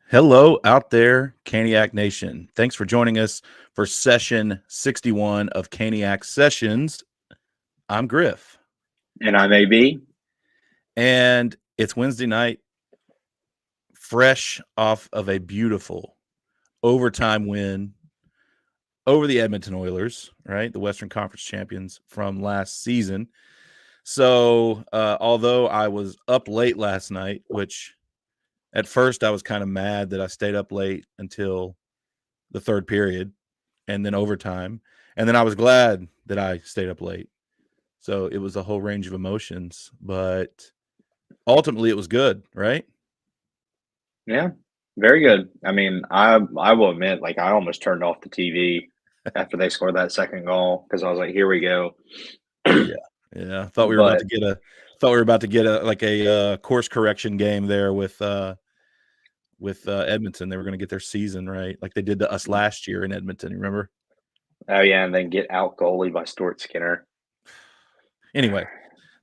Hello out there, Caniac Nation. Thanks for joining us for session 61 of Caniac Sessions. I'm Griff. And I'm AB. And it's Wednesday night, fresh off of a beautiful overtime win over the Edmonton Oilers, right? The Western Conference champions from last season. So although I was up late last night, which at first I was kind of mad that I stayed up late until the third period and then overtime. And then I was glad that I stayed up late. So it was a whole range of emotions, but ultimately it was good, right? Yeah, very good. I mean, I will admit, like, I almost turned off the TV after they scored that second goal because I was like, here we go. Yeah. Thought we were about to get a course correction game there with Edmonton. They were going to get their season right, like they did to us last year in Edmonton. You remember? Oh yeah, and then get out goalie by Stuart Skinner. Anyway,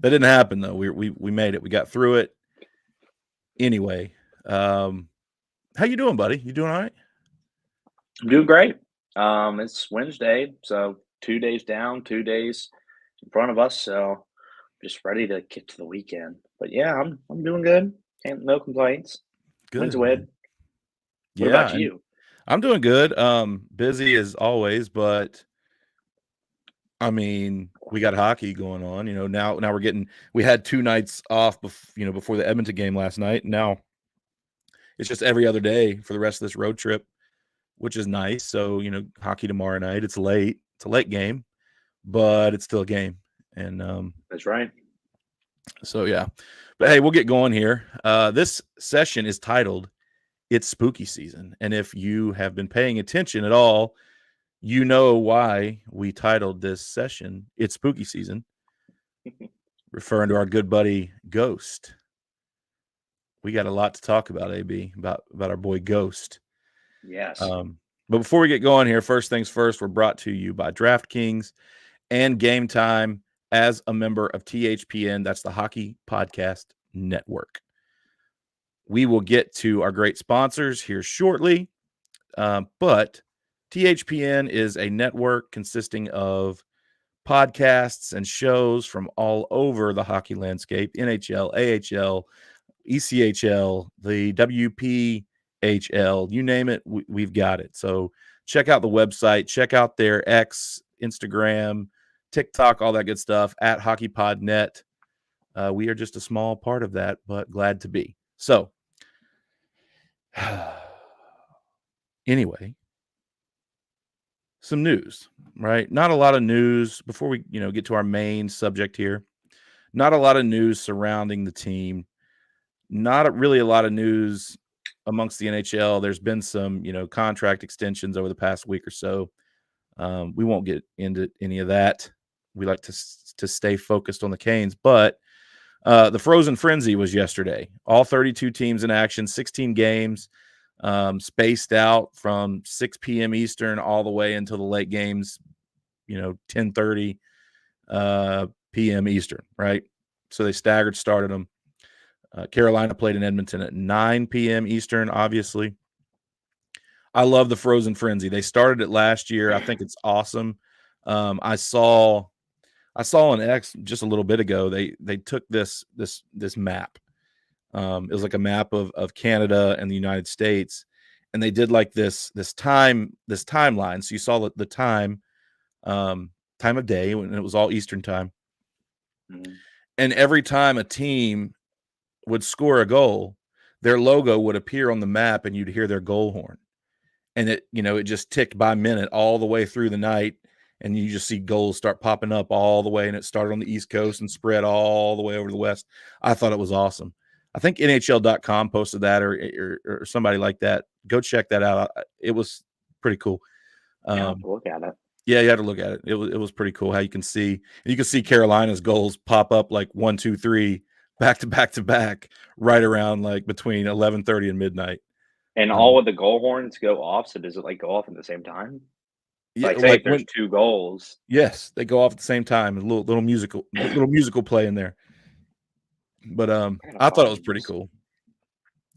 that didn't happen though. We made it. We got through it. Anyway, how you doing, buddy? You doing all right? I'm doing great. It's Wednesday, so 2 days down, 2 days in front of us. So just ready to get to the weekend. But yeah, I'm doing good. No complaints. Good. When's win? What Yeah, about you? I'm doing good. Busy as always, but I mean, we got hockey going on. You know, now we had 2 nights off before the Edmonton game last night. Now it's just every other day for the rest of this road trip, which is nice. So, hockey tomorrow night. It's late. It's a late game, but it's still a game. And that's right. So yeah. But hey, we'll get going here. This session is titled It's Spooky Season. And if you have been paying attention at all, you know why we titled this session It's Spooky Season, referring to our good buddy Ghost. We got a lot to talk about, AB, about our boy Ghost. Yes. But before we get going here, first things first, we're brought to you by DraftKings and Gametime as a member of THPN. That's the Hockey Podcast Network. We will get to our great sponsors here shortly, but THPN is a network consisting of podcasts and shows from all over the hockey landscape: NHL, AHL, ECHL, the WPHL, you name it, we've got it. So check out the website, check out their X, Instagram, TikTok, all that good stuff at HockeyPodNet. We are just a small part of that, but glad to be. So anyway, some news, right? Not a lot of news before we, get to our main subject here. Not a lot of news surrounding the team. Not really a lot of news amongst the NHL. There's been some, contract extensions over the past week or so. We won't get into any of that. We like to stay focused on the Canes, but the Frozen Frenzy was yesterday. All 32 teams in action, 16 games, spaced out from 6 p.m. Eastern all the way until the late games, 10:30 p.m. Eastern, right? So they started them. Carolina played in Edmonton at 9 p.m. Eastern, obviously. I love the Frozen Frenzy. They started it last year. I think it's awesome. I saw on X just a little bit ago, they took this map. It was like a map of Canada and the United States, and they did like this timeline. So you saw the time of day when it was all Eastern time. Mm-hmm. And every time a team would score a goal, their logo would appear on the map and you'd hear their goal horn. And it just ticked by minute all the way through the night. And you just see goals start popping up all the way. And it started on the East Coast and spread all the way over to the West. I thought it was awesome. I think NHL.com posted that or somebody like that. Go check that out. It was pretty cool. I'll look at it. Yeah, you had to look at it. It was pretty cool how you can see Carolina's goals pop up like 1, 2, 3 back to back to back right around like between 11:30 and midnight. And all of the goal horns go off, so does it, like, go off at the same time? Yeah, Like, say like if there's when 2 goals. yes, they go off at the same time. A little musical play in there. But I gotta I thought it was find pretty this. cool.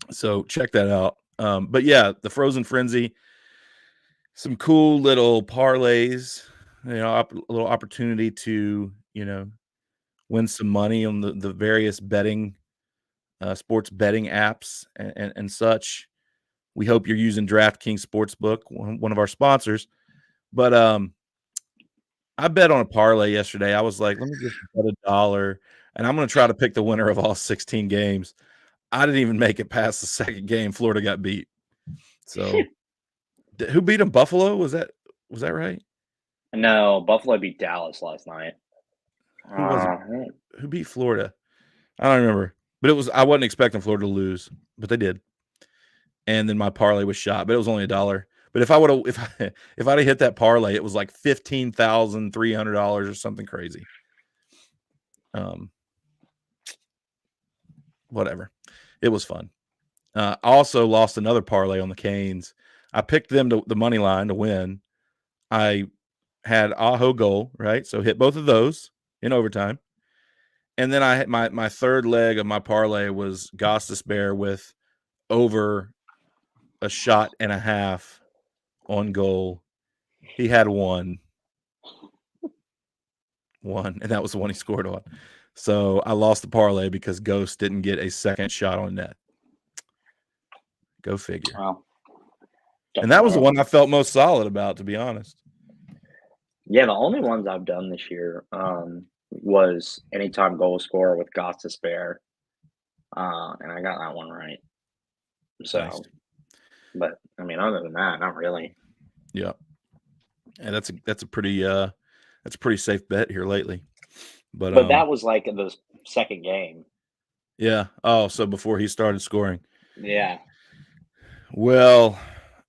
So check that out. But yeah, the Frozen Frenzy, some cool little parlays, a little opportunity to, win some money on the various betting sports betting apps and such. We hope you're using DraftKings Sportsbook, one of our sponsors. But I bet on a parlay yesterday. I was like, let me just bet $1, and I'm going to try to pick the winner of all 16 games. I didn't even make it past the second game. Florida got beat. So, who beat them? Buffalo? Was that right? No, Buffalo beat Dallas last night. Who was it? Uh, Who beat Florida? I don't remember. But I wasn't expecting Florida to lose, but they did. And then my parlay was shot, but it was only $1. But if I'd have hit that parlay, it was like $15,300 or something crazy. Whatever. It was fun. I also lost another parlay on the Canes. I picked them to the money line to win. I had Aho goal, right? So hit both of those in overtime. And then I had my third leg of my parlay was Gostisbehere with over a shot and a half on goal. He had one, and that was the one he scored on. So I lost the parlay because Ghost didn't get a second shot on net. Go figure. well, And that was the one I felt most solid about, to be honest. yeah, the only ones I've done this year was anytime goal scorer with Gostisbehere, and I got that one right. So, Nice. but I mean, other than that, not really. Yeah. And that's a pretty safe bet here lately. But that was like in the second game. Yeah. Oh, so before he started scoring. Yeah. Well,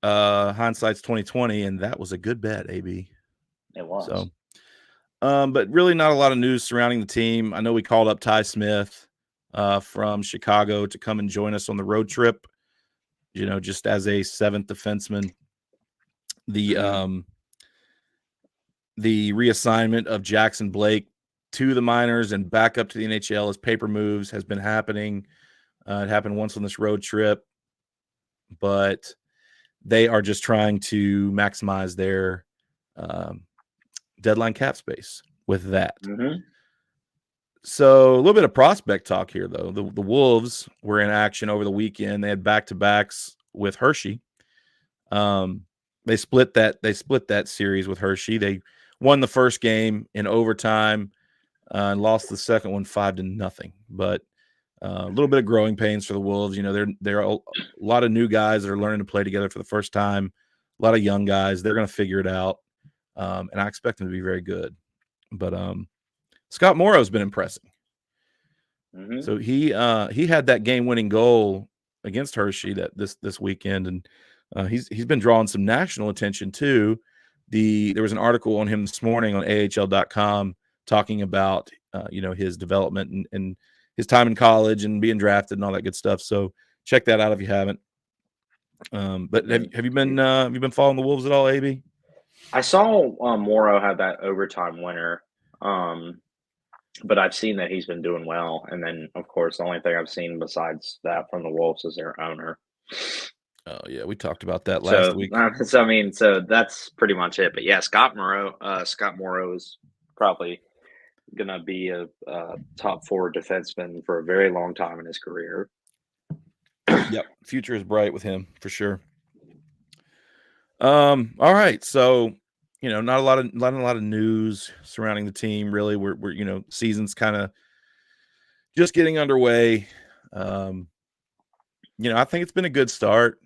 hindsight's 2020, and that was a good bet, AB. It was. So, but really not a lot of news surrounding the team. I know we called up Ty Smith from Chicago to come and join us on the road trip, just as a seventh defenseman. The reassignment of Jackson Blake to the minors and back up to the NHL as paper moves has been happening. It happened once on this road trip, but they are just trying to maximize their deadline cap space with that. So a little bit of prospect talk here, though. The Wolves were in action over the weekend. They had back-to-backs with Hershey. They split that series with Hershey. They won the first game in overtime and lost the second one 5-0. But a little bit of growing pains for the Wolves. There are a lot of new guys that are learning to play together for the first time. A lot of young guys. They're going to figure it out, and I expect them to be very good. But Scott Morrow's been impressing. So he had that game-winning goal against Hershey this weekend, and he's been drawing some national attention too. There was an article on him this morning on AHL.com talking about his development and his time in college and being drafted and all that good stuff. So check that out if you haven't. But have you been following the Wolves at all, AB? I saw Morrow have that overtime winner, but I've seen that he's been doing well. And then, of course, the only thing I've seen besides that from the Wolves is their owner. Oh yeah, we talked about that last week. So that's pretty much it. But yeah, Scott Morrow is probably gonna be a top 4 defenseman for a very long time in his career. Yep, future is bright with him for sure. All right, so not a lot of news surrounding the team. Really, we're season's kind of just getting underway. I think it's been a good start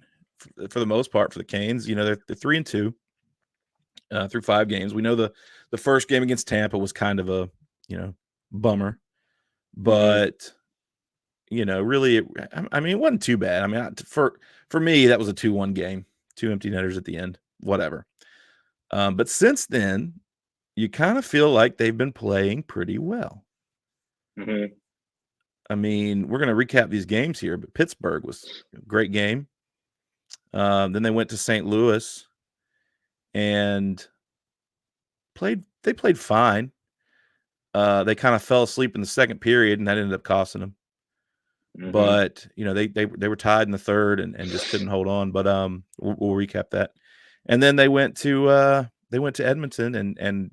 for the most part for the Canes. They're 3-2 through 5 games. We know the first game against Tampa was kind of a bummer, but really, I mean, it wasn't too bad. I mean, for me, that was a 2-1 game, 2 empty netters at the end, whatever. But since then, you kind of feel like they've been playing pretty well. Mm-hmm. I mean, we're going to recap these games here, but Pittsburgh was a great game. Then they went to St. Louis and they played fine. They kind of fell asleep in the second period, and that ended up costing them. Mm-hmm. But they were tied in the third and just couldn't hold on. But we'll recap that. And then they went to Edmonton and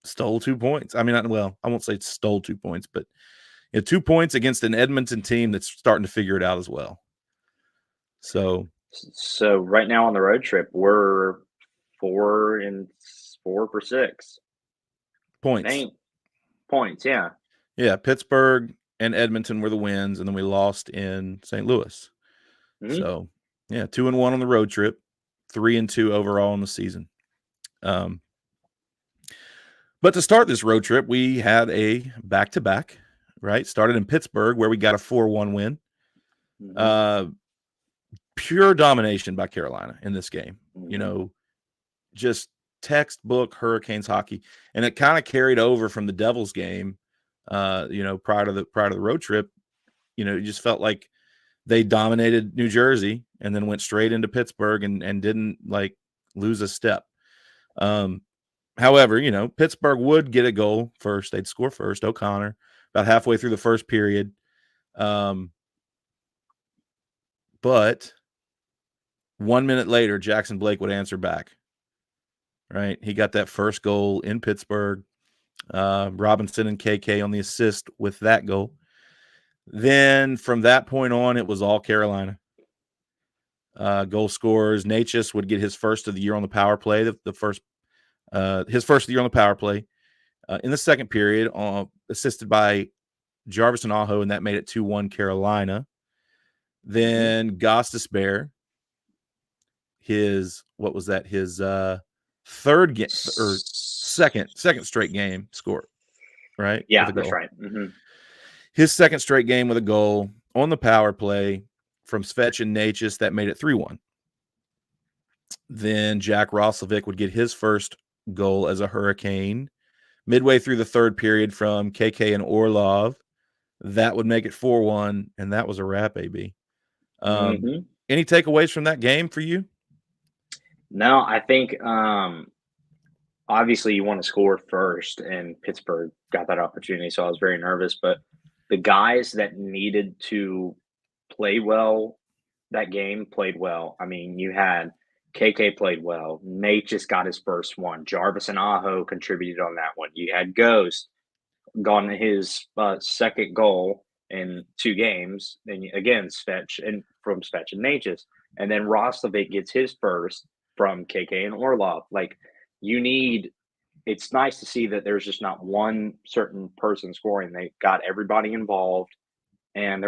stole 2 points. I mean, I won't say stole 2 points, but 2 points against an Edmonton team that's starting to figure it out as well. So right now on the road trip, we're 4 for 6 points. Points, yeah. Yeah, Pittsburgh and Edmonton were the wins, and then we lost in St. Louis. Mm-hmm. So, yeah, 2-1 on the road trip, 3-2 overall in the season. But to start this road trip, we had a back-to-back, right? Started in Pittsburgh, where we got a 4-1 win. Mm-hmm. Pure domination by Carolina in this game. Mm-hmm. Just textbook Hurricanes hockey. And it kind of carried over from the Devils game, prior to the road trip. It just felt like they dominated New Jersey and then went straight into Pittsburgh and didn't like lose a step. However, Pittsburgh would get a goal first. They'd score first. O'Connor about halfway through the first period. But 1 minute later, Jackson Blake would answer back. Right. He got that first goal in Pittsburgh. Robinson and KK on the assist with that goal. Then from that point on, it was all Carolina. Goal scorers. Natchez would get his first of the year on the power play. His first of the year on the power play. In the second period, assisted by Jarvis and Aho, and that made it 2-1 Carolina. Then Gostisbehere, his third game or second straight game score, right? Yeah, that's right. Mm-hmm. His second straight game with a goal on the power play from Svetch and Natchez, that made it 3-1. Then Jack Roslovic would get his first goal as a Hurricane midway through the third period from KK and Orlov. That would make it 4-1, and that was a wrap, AB. Any takeaways from that game for you? No, I think obviously you want to score first, and Pittsburgh got that opportunity, so I was very nervous. But the guys that needed to play well that game played well. I mean, you had KK played well. Nate just got his first one. Jarvis and Aho contributed on that one. You had Ghost gotten his second goal in 2 games, and again Svetch and Natchez, and then Roslovic gets his first from KK and Orlov. Like, it's nice to see that there's just not one certain person scoring. They got everybody involved, and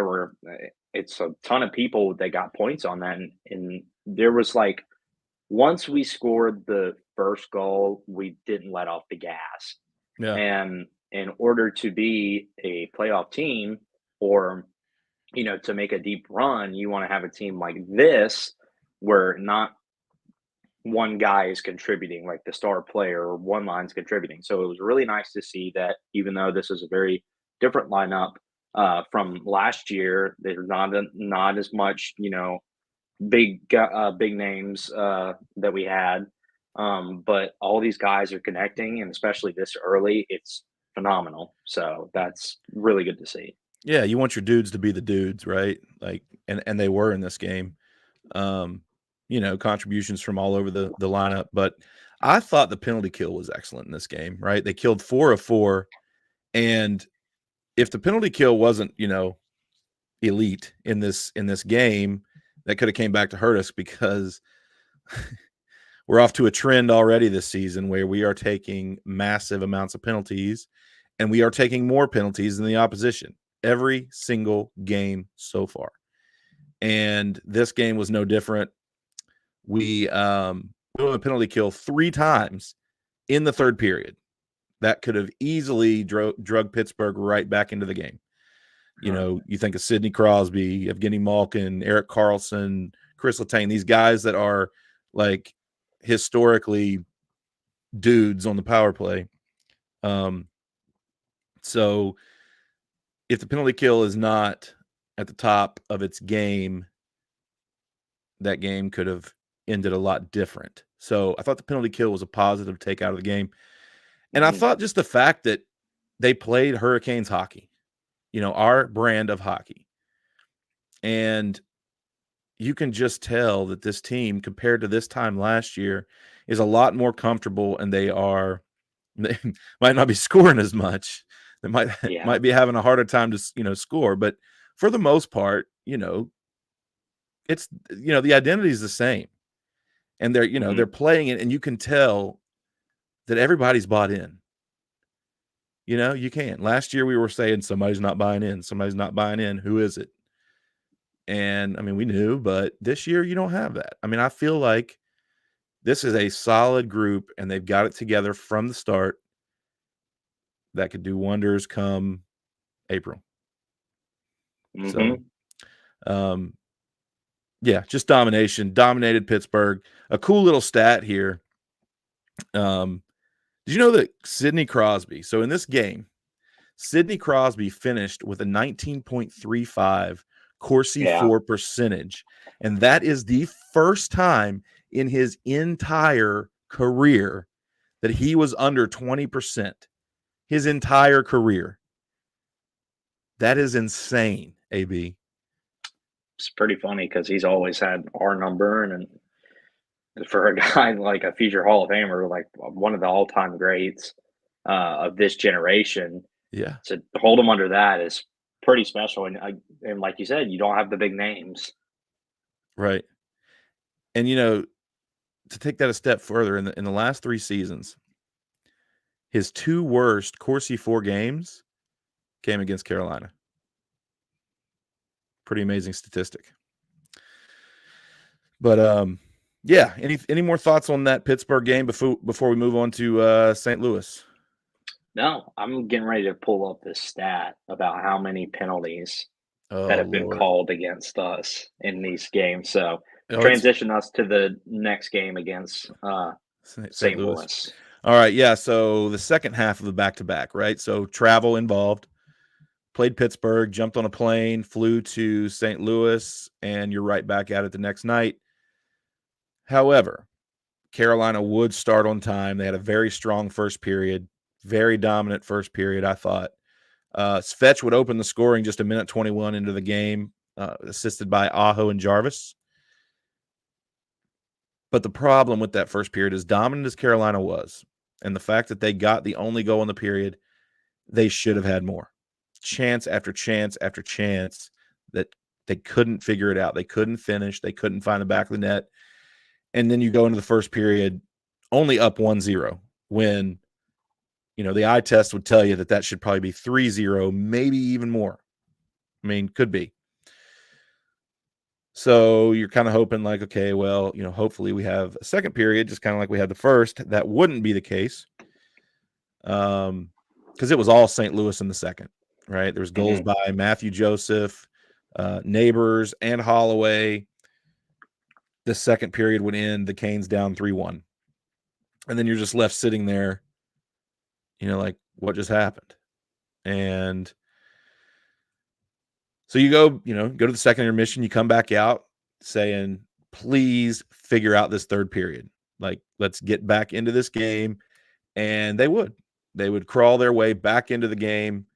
it's a ton of people that got points on that. And there was like, once we scored the first goal, we didn't let off the gas. Yeah. And in order to be a playoff team, or to make a deep run, you want to have a team like this where not one guy is contributing, like the star player, or one line's contributing. So it was really nice to see that, even though this is a very different lineup from last year, there's not as much big names that we had, but all these guys are connecting, and especially this early, it's phenomenal. So that's really good to see. Yeah, you want your dudes to be the dudes, right? Like, and they were in this game. Contributions from all over the lineup. But I thought the penalty kill was excellent in this game, right? They killed 4 of 4. And if the penalty kill wasn't, elite in this game, that could have came back to hurt us, because we're off to a trend already this season where we are taking massive amounts of penalties, and we are taking more penalties than the opposition every single game so far. And this game was no different. We went a penalty kill 3 times in the third period. That could have easily drug Pittsburgh right back into the game. You think of Sidney Crosby, Evgeny Malkin, Erik Karlsson, Chris Letang, these guys that are like historically dudes on the power play. So if the penalty kill is not at the top of its game, that game could have ended a lot different. So I thought the penalty kill was a positive take out of the game. And I thought just the fact that they played Hurricanes hockey, our brand of hockey. And you can just tell that this team, compared to this time last year, is a lot more comfortable, and they might not be scoring as much. They might be having a harder time to, score. But for the most part, it's, the identity is the same. And they're, they're playing it, and you can tell that everybody's bought in. You can. Last year we were saying somebody's not buying in. Somebody's not buying in. Who is it? And, I mean, we knew, but this year you don't have that. I mean, I feel like this is a solid group, and they've got it together from the start that could do wonders come April. So, yeah, just domination. Dominated Pittsburgh. A cool little stat here. Did you know that Sidney Crosby, so in this game, Sidney Crosby finished with a 19.35 Corsi 4 percentage, and that is the first time in his entire career that he was under 20%. His entire career. That is insane, AB. It's pretty funny because he's always had our number, and for a guy like a future Hall of Famer, like one of the all-time greats of this generation, to hold him under that is pretty special. And like you said, you don't have the big names, right? And to take that a step further, in the last 3 seasons, his 2 worst Corsi 4 games came against Carolina. Pretty amazing statistic. But yeah, any more thoughts on that Pittsburgh game before we move on to St. Louis? No, I'm getting ready to pull up this stat about how many penalties that have been called against us in these games. So transition us to the next game against St. Louis. All right, yeah. So the second half of the back-to-back, right? So travel involved. Played Pittsburgh, jumped on a plane, flew to St. Louis, and you're right back at it the next night. However, Carolina would start on time. They had a very strong first period, very dominant first period, I thought. Svetch would open the scoring just a minute 21 into the game, assisted by Aho and Jarvis. But the problem with that first period, as dominant as Carolina was, and the fact that they got the only goal in the period, they should have had more. Chance after chance after chance that they couldn't figure it out. They couldn't finish. They couldn't find the back of the net. And then you go into the first period only up 1-0 when, the eye test would tell you that should probably be 3-0, maybe even more. I mean, could be. So you're kind of hoping like, okay, well, hopefully we have a second period, just kind of like we had the first. That wouldn't be the case. Because it was all St. Louis in the second, right? There was goals by Matthew Joseph, Neighbors, and Holloway. The second period would end, the Canes down 3-1. And then you're just left sitting there, like, what just happened? And so you go to the second intermission, you come back out saying, please figure out this third period. Like, let's get back into this game. And they would. They would crawl their way back into the game,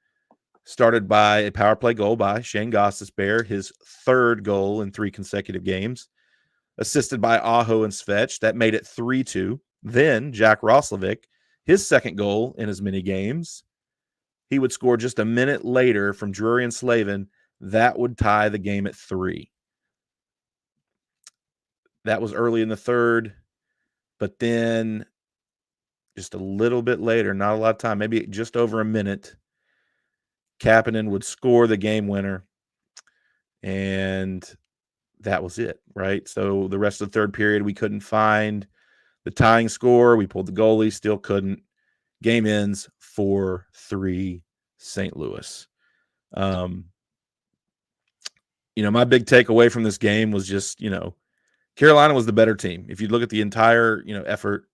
started by a power play goal by Shayne Gostisbehere, his 3rd goal in 3 consecutive games, assisted by Aho and Svetch. That made it 3-2. Then Jack Roslovic, his 2nd goal in as many games. He would score just a minute later from Drury and Slavin. That would tie the game at 3. That was early in the 3rd. But then just a little bit later, not a lot of time, maybe just over a minute, Kapanen would score the game winner. And that was it, right? So the rest of the third period, we couldn't find the tying score. We pulled the goalie, still couldn't. Game ends 4-3 St. Louis. My big takeaway from this game was just, Carolina was the better team. If you look at the entire, effort,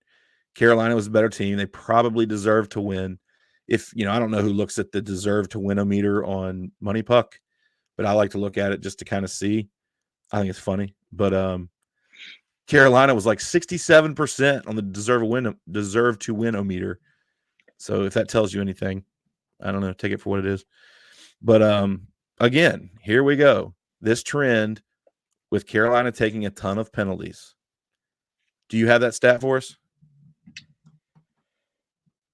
Carolina was a better team. They probably deserved to win. If, I don't know who looks at the deserve to win-o-meter on Money Puck, but I like to look at it just to kind of see. I think it's funny. But Carolina was like 67% on the deserve to win-o-meter. So if that tells you anything, I don't know, take it for what it is. But again, here we go. This trend with Carolina taking a ton of penalties. Do you have that stat for us?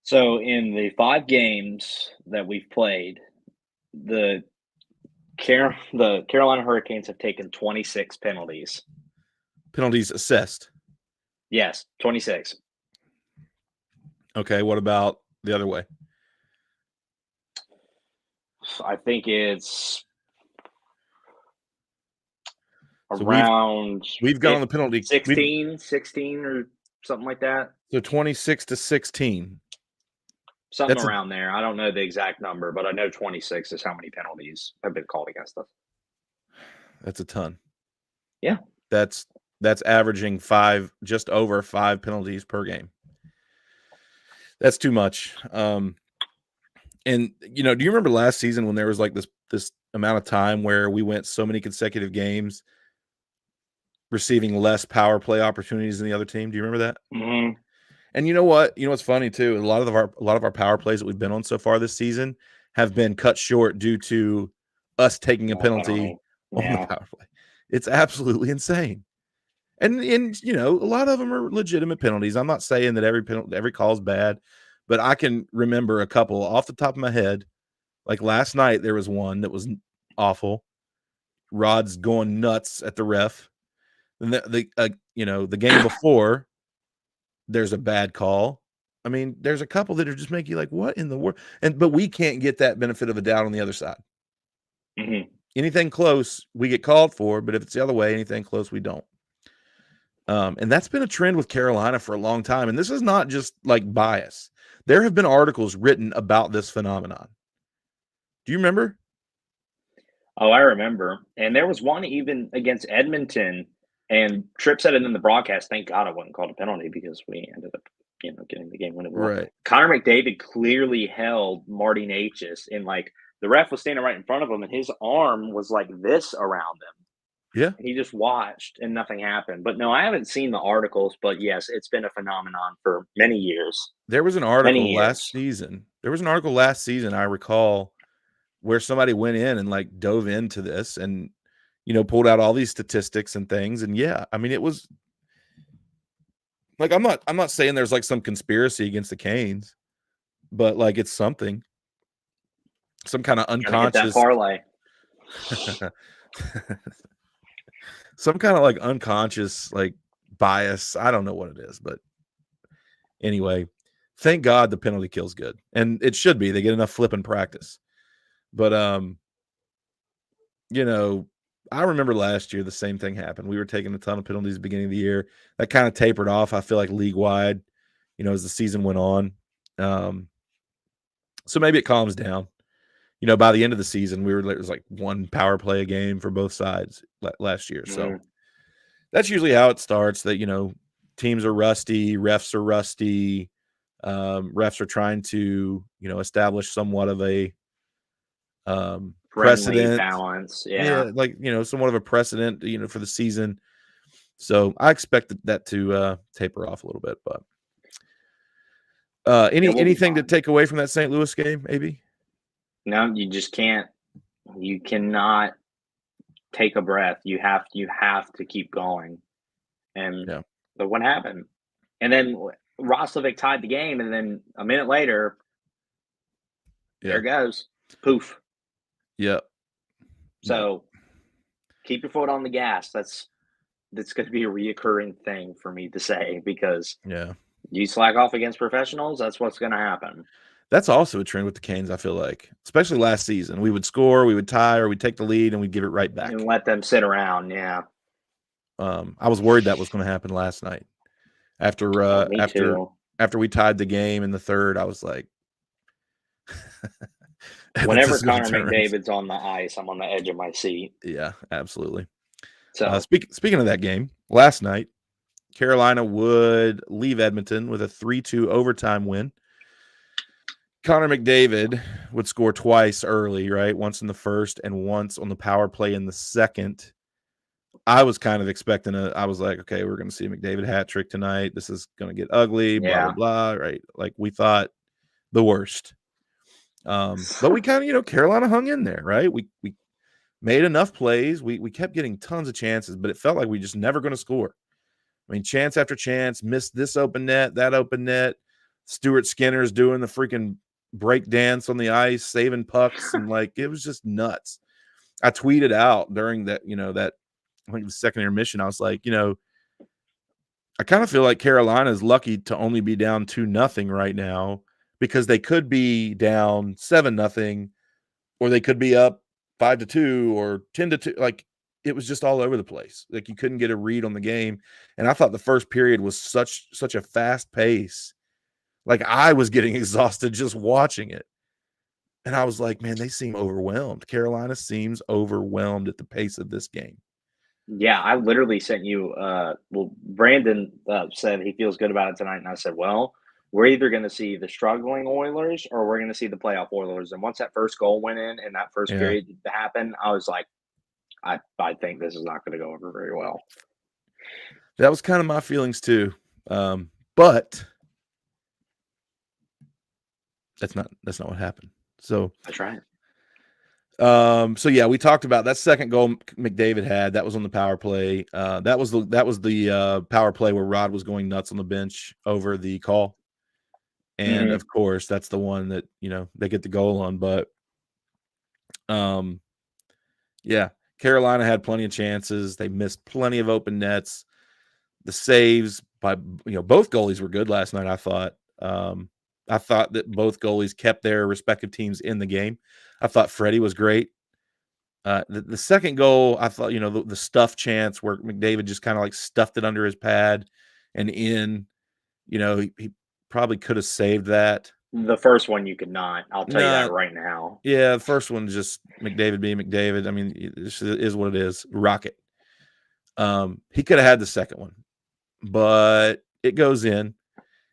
So in the 5 games that we've played, the Carolina Hurricanes have taken 26 penalties. Penalties assessed. Yes, 26. Okay, what about the other way? I think it's So around we've gone on the penalty 16 or something like that. So 26 to 16. Something around there. I don't know the exact number, but I know 26 is how many penalties have been called against us. That's a ton. Yeah. That's averaging just over 5 penalties per game. That's too much. And do you remember last season when there was like this amount of time where we went so many consecutive games receiving less power play opportunities than the other team? Do you remember that? Mm-hmm. And you know what? You know what's funny too? A lot of our power plays that we've been on so far this season have been cut short due to us taking a penalty on the power play. It's absolutely insane. And a lot of them are legitimate penalties. I'm not saying that every call is bad, but I can remember a couple off the top of my head. Like last night, there was one that was awful. Rod's going nuts at the ref. And the game before, there's a bad call. I mean, there's a couple that are just make you like, what in the world? But we can't get that benefit of a doubt on the other side. Mm-hmm. Anything close, we get called for. But if it's the other way, anything close, we don't. And that's been a trend with Carolina for a long time. And this is not just like bias. There have been articles written about this phenomenon. Do you remember? Oh, I remember. And there was one even against Edmonton, and Tripp said it in the broadcast. Thank God it wasn't called a penalty because we ended up, getting the game winning. Right. Connor McDavid clearly held Marty Necas, and like the ref was standing right in front of him, and his arm was like this around him. Yeah. And he just watched and nothing happened. But no, I haven't seen the articles, but yes, it's been a phenomenon for many years. There was an article last season. I recall, where somebody went in and like dove into this and, pulled out all these statistics and things. And yeah, I mean, it was like, I'm not saying there's like some conspiracy against the Canes, but like, it's something, some kind of unconscious parlay. Some kind of like unconscious like bias. I don't know what it is, but anyway, thank God the penalty kill's good, and it should be. They get enough flipping practice. But I remember last year the same thing happened. We were taking a ton of penalties at the beginning of the year. That kind of tapered off. I feel like league wide, as the season went on. So maybe it calms down. By the end of the season, it was like one power play a game for both sides last year. So that's usually how it starts. That teams are rusty, refs are rusty, refs are trying to establish somewhat of a precedent balance. Like somewhat of a precedent for the season. So I expect that to taper off a little bit. But anything to take away from that St. Louis game, AB? No, you just can't. You cannot take a breath. You have to keep going. And but what happened? And then Roslovic tied the game, and then a minute later, there it goes. Poof. Yep. So keep your foot on the gas. That's going to be a reoccurring thing for me to say, because you slack off against professionals, that's what's going to happen. That's also a trend with the Canes, I feel like, especially last season. We would score, we would tie, or we'd take the lead, and we'd give it right back. And let them sit around, yeah. I was worried that was going to happen last night. After we tied the game in the third, I was like... Whenever Connor McDavid's on the ice, I'm on the edge of my seat. Yeah, absolutely. So speaking of that game, last night, Carolina would leave Edmonton with a 3-2 overtime win. Connor McDavid would score twice early, right? Once in the first and once on the power play in the second. I was kind of expecting I was like, okay, we're going to see a McDavid hat trick tonight. This is going to get ugly, blah, blah, blah, right? Like we thought the worst. But we kind of, Carolina hung in there, right? We made enough plays. We kept getting tons of chances, but it felt like we just never going to score. I mean, chance after chance, missed this open net, that open net. Stuart Skinner's doing the freaking break dance on the ice, saving pucks, and like it was just nuts. I tweeted out during that, that I think the second intermission, I was like, I kind of feel like Carolina is lucky to only be down 2-0 right now because they could be down 7-0 or they could be up 5-2 or 10-2. Like it was just all over the place. Like you couldn't get a read on the game. And I thought the first period was such a fast pace. Like I was getting exhausted just watching it. And I was like, man, they seem overwhelmed. Carolina seems overwhelmed at the pace of this game. Yeah, I literally sent you. Brandon said he feels good about it tonight, and I said, well, we're either going to see the struggling Oilers or we're going to see the playoff Oilers. And once that first goal went in and that first period happened, I was like, I think this is not going to go over very well. That was kind of my feelings too, but that's not what happened. So that's right. So yeah, we talked about that second goal McDavid had. That was on the power play. That was the power play where Rod was going nuts on the bench over the call, and of course that's the one that they get the goal on. But yeah, Carolina had plenty of chances. They missed plenty of open nets. The saves by both goalies were good last night. I thought that both goalies kept their respective teams in the game. I thought Freddie was great. The second goal, I thought, the stuff chance where McDavid just kind of like stuffed it under his pad and in, he probably could have saved that. The first one you could not. I'll tell you that right now. Yeah, the first one just McDavid being McDavid. I mean, this is what it is. Rocket. He could have had the second one, but it goes in.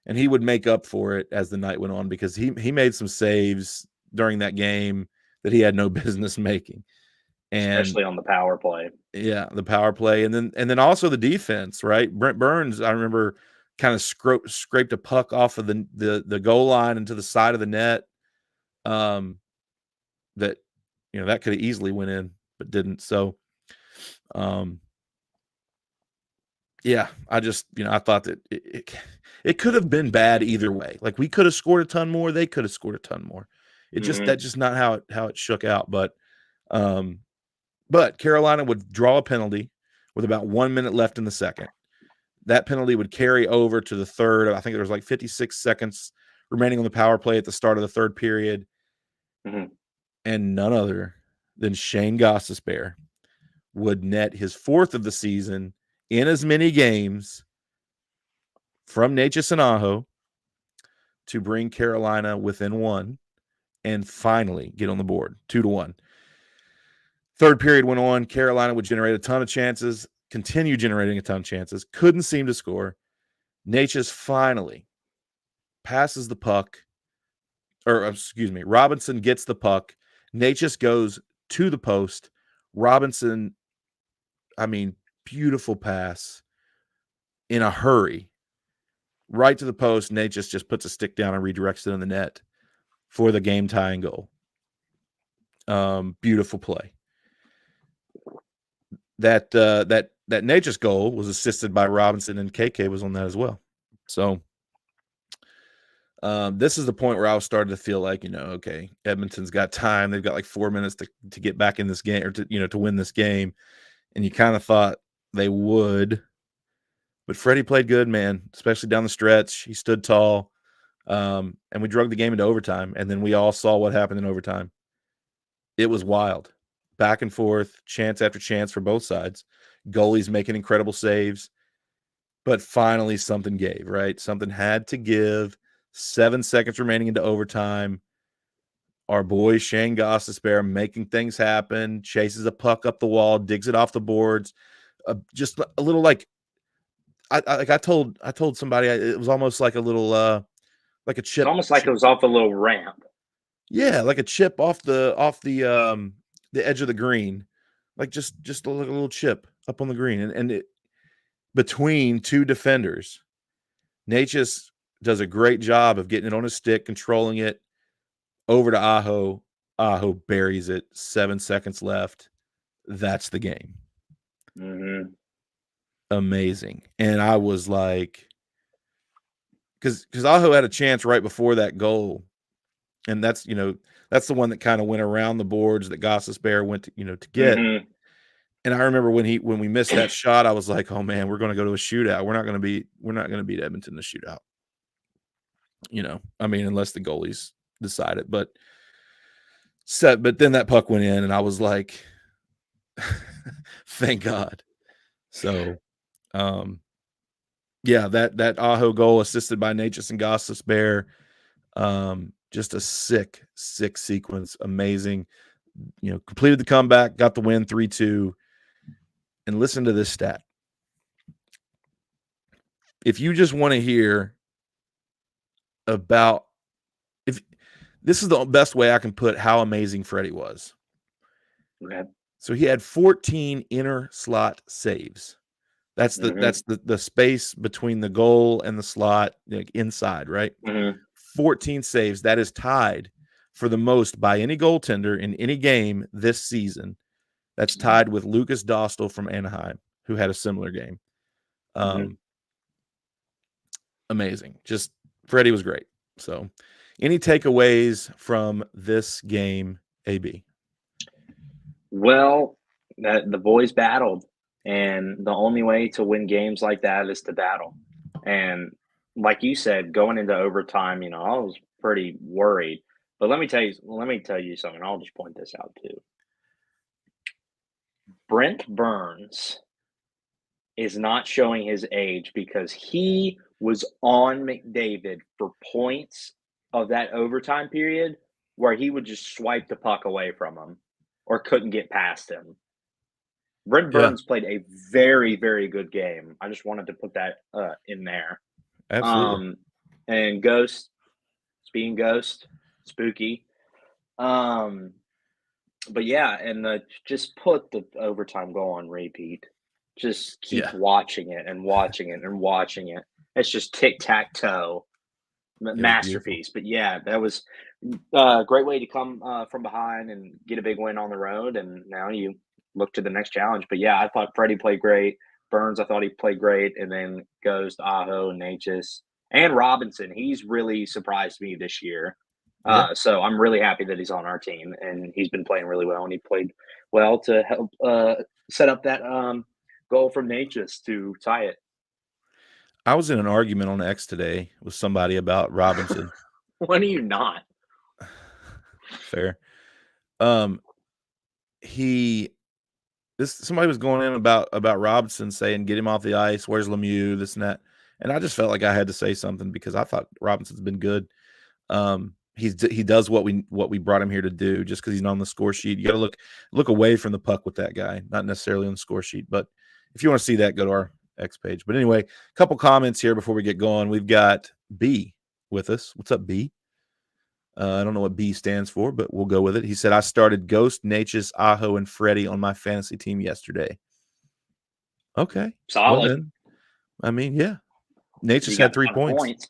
And he would make up for it as the night went on because he made some saves during that game that he had no business making. And especially on the power play. Yeah, the power play. And then also the defense, right? Brent Burns, I remember kind of scraped a puck off of the goal line into the side of the net. That that could have easily went in, but didn't. So yeah, I just, I thought that it could have been bad either way. Like we could have scored a ton more. They could have scored a ton more. That's just not how it shook out. But Carolina would draw a penalty with about 1 minute left in the second. That penalty would carry over to the third. I think there was like 56 seconds remaining on the power play at the start of the third period. And none other than Shayne Gostisbehere would net his fourth of the season in as many games from Natchez and Aho to bring Carolina within one and finally get on the board 2-1. Third period went on. Carolina would generate a ton of chances, continue generating a ton of chances, couldn't seem to score. Natchez finally passes the puck, Robinson gets the puck. Natchez goes to the post. Robinson, beautiful pass in a hurry. Right to the post. Natchez just puts a stick down and redirects it in the net for the game tying goal. Beautiful play. That Natchez goal was assisted by Robinson, and KK was on that as well. So this is the point where I was starting to feel like, okay, Edmonton's got time. They've got like 4 minutes to get back in this game or to win this game. And you kind of thought they would. But Freddie played good, man, especially down the stretch. He stood tall. And we drug the game into overtime. And then we all saw what happened in overtime. It was wild. Back and forth, chance after chance for both sides. Goalies making incredible saves. But finally something gave, right? Something had to give. 7 seconds remaining into overtime. Our boy Shayne Gostisbehere making things happen, chases a puck up the wall, digs it off the boards. Just a little like, I told somebody it was almost like a little like a It's chip. almost like it was off a little ramp. Yeah, like a chip off the edge of the green, like just a little chip up on the green, and it between two defenders. Natchez does a great job of getting it on his stick, controlling it over to Aho. Aho buries it. 7 seconds left. That's the game. Mm-hmm. Amazing. And I was like, because Aho had a chance right before that goal, and that's the one that kind of went around the boards that Gostisbehere went to get. Mm-hmm. And I remember when we missed that shot, I was like, oh man, we're going to go to a shootout. We're not going to beat Edmonton in a shootout. I mean, unless the goalies decide it. But then that puck went in, and I was like, thank God. So, yeah, that Aho goal assisted by Natchez and Gostisbehere. Just a sick sequence. Amazing. Completed the comeback, got the win 3-2. And listen to this stat. If you just want to hear about, if this is the best way I can put how amazing Freddie was. Okay. So he had 14 inner slot saves. That's the space between the goal and the slot, like inside, right? Mm-hmm. 14 saves. That is tied for the most by any goaltender in any game this season. That's tied with Lucas Dostal from Anaheim, who had a similar game. Amazing. Just Freddie was great. So, any takeaways from this game, AB? Well, that the boys battled, and the only way to win games like that is to battle. And like you said, going into overtime, I was pretty worried. But let me tell you something. I'll just point this out too. Brent Burns is not showing his age because he was on McDavid for points of that overtime period where he would just swipe the puck away from him or couldn't get past him. Brent Yeah, Burns played a very, very good game. I just wanted to put that in there. absolutely. And Ghost, being Ghost, spooky. But yeah, and just put the overtime goal on repeat. Just keep watching it and watching it and watching it. It's just tic-tac-toe. Masterpiece. But yeah, that was a great way to come from behind and get a big win on the road. And now you look to the next challenge. But yeah, I thought Freddie played great. Burns, I thought he played great. And then goes to Aho, Natchez, and Robinson. He's really surprised me this year. So I'm really happy that he's on our team, and he's been playing really well. And he played well to help set up that goal from Natchez to tie it. I was in an argument on X today with somebody about Robinson. When are you not? Fair. Somebody was going in about Robinson, saying get him off the ice. Where's Lemieux? This and that. And I just felt like I had to say something because I thought Robinson's been good. He does what we brought him here to do. Just because he's not on the score sheet, you got to look away from the puck with that guy, not necessarily on the score sheet. But if you want to see that, go to our X page. But anyway, a couple comments here before we get going. We've got B with us. What's up, B? I don't know what B stands for, but we'll go with it. He said, I started Ghost, Natchez, Aho, and Freddie on my fantasy team yesterday. Okay. Solid. Well, then, I mean, yeah. Natchez had 3 points.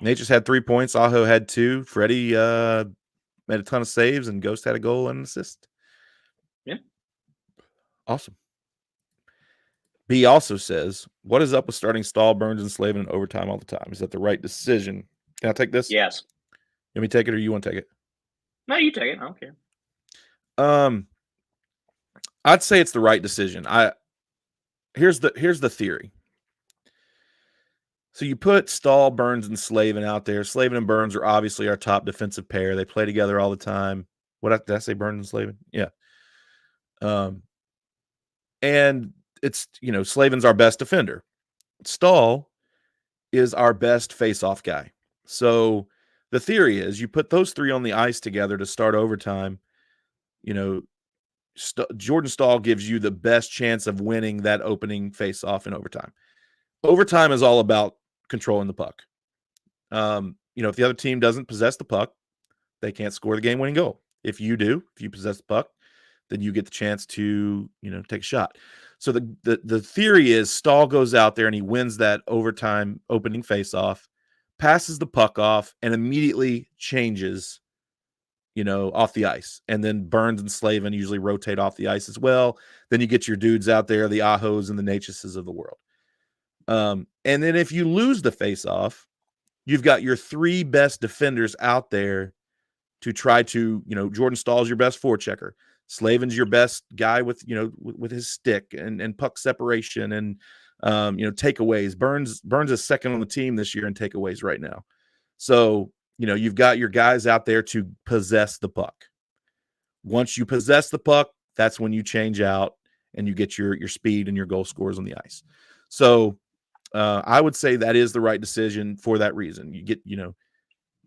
Natchez had 3 points. Aho had 2. Freddie made a ton of saves, and Ghost had a goal and an assist. Yeah. Awesome. B also says, what is up with starting Stahl, Burns, and Slavin in overtime all the time? Is that the right decision? Can I take this? Yes. Let me take it, or you want to take it? No, you take it. I don't care. I'd say it's the right decision. Here's the theory. So you put Stahl, Burns, and Slavin out there. Slavin and Burns are obviously our top defensive pair. They play together all the time. Did I say Burns and Slavin? Yeah. And it's, Slavin's our best defender. Stahl is our best face-off guy. So the theory is you put those three on the ice together to start overtime. Jordan Stahl gives you the best chance of winning that opening face-off in overtime. overtime is all about controlling the puck. If the other team doesn't possess the puck, they can't score the game-winning goal. If you do, if you possess the puck, then you get the chance to, take a shot. So the theory is Stahl goes out there and he wins that overtime opening faceoff, passes the puck off, and immediately changes, off the ice. And then Burns and Slavin usually rotate off the ice as well. Then you get your dudes out there, the Ahos and the Natchases of the world. And then if you lose the faceoff, you've got your three best defenders out there to try to, Jordan Stahl's your best forechecker. Slavin's your best guy with, with his stick and puck separation and, takeaways. Burns is second on the team this year in takeaways right now. So, you've got your guys out there to possess the puck. Once you possess the puck, that's when you change out and you get your speed and your goal scores on the ice. So I would say that is the right decision for that reason. You get,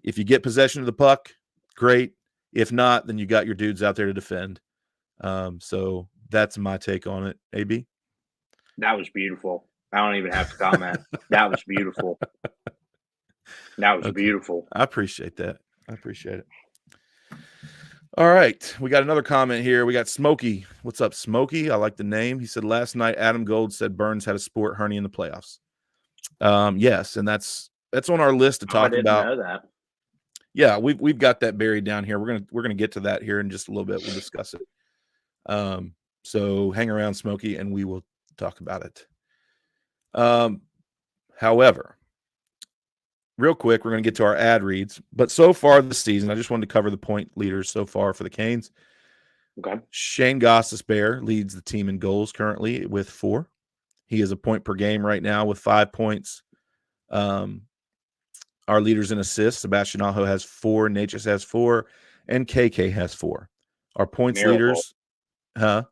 if you get possession of the puck, great. If not, then you got your dudes out there to defend. So that's my take on it. AB? That was beautiful. I don't even have to comment. That was beautiful. That was beautiful. I appreciate that. I appreciate it. All right. We got another comment here. We got Smokey. What's up, Smokey? I like the name. He said, last night, Adam Gold said Burns had a sport hernia in the playoffs. Yes, and that's on our list to talk about. I didn't know that. Yeah, we've got that buried down here. We're gonna get to that here in just a little bit. We'll discuss it. So hang around, Smokey, and we will talk about it. However, real quick, we're gonna get to our ad reads. But so far this season, I just wanted to cover the point leaders so far for the Canes. Okay. Shayne Gostisbehere leads the team in goals currently with 4. He is a point per game right now with 5 points. Our leaders in assists, Sebastian Aho has 4, Natchez has 4, and KK has 4. Our points leaders, Nothing.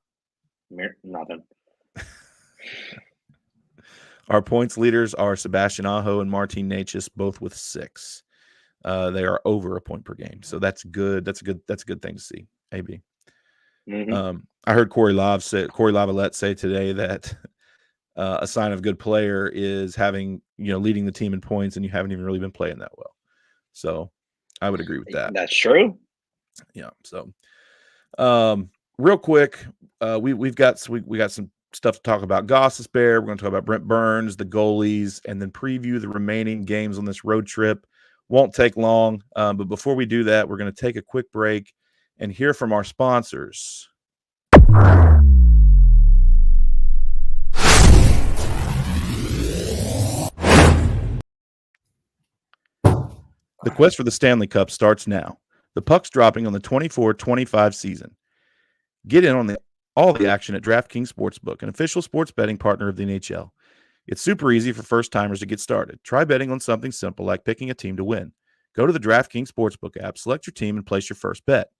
Our points leaders are Sebastian Aho and Martin Natchez, both with 6. They are over a point per game, so that's good. That's a good thing to see. AB. Mm-hmm. I heard Corey Lavalette say today that a sign of a good player is having, leading the team in points, and you haven't even really been playing that well. So I would agree with that. That's true. Yeah. So real quick, we got some stuff to talk about. Gostisbehere. We're going to talk about Brent Burns, the goalies, and then preview the remaining games on this road trip. Won't take long. But before we do that, we're going to take a quick break and hear from our sponsors. The quest for the Stanley Cup starts now. The puck's dropping on the 24-25 season. Get in on all the action at DraftKings Sportsbook, an official sports betting partner of the NHL. It's super easy for first-timers to get started. Try betting on something simple like picking a team to win. Go to the DraftKings Sportsbook app, select your team, and place your first bet.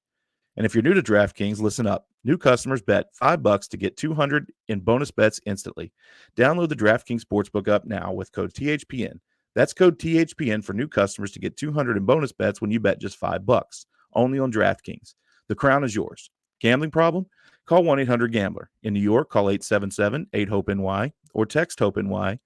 And if you're new to DraftKings, listen up. New customers bet $5 to get $200 in bonus bets instantly. Download the DraftKings Sportsbook app now with code THPN. That's code THPN for new customers to get $200 in bonus bets when you bet just $5. Only on DraftKings. The crown is yours. Gambling problem? Call 1-800-GAMBLER. In New York, call 877-8-HOPE-NY or text HOPE-NY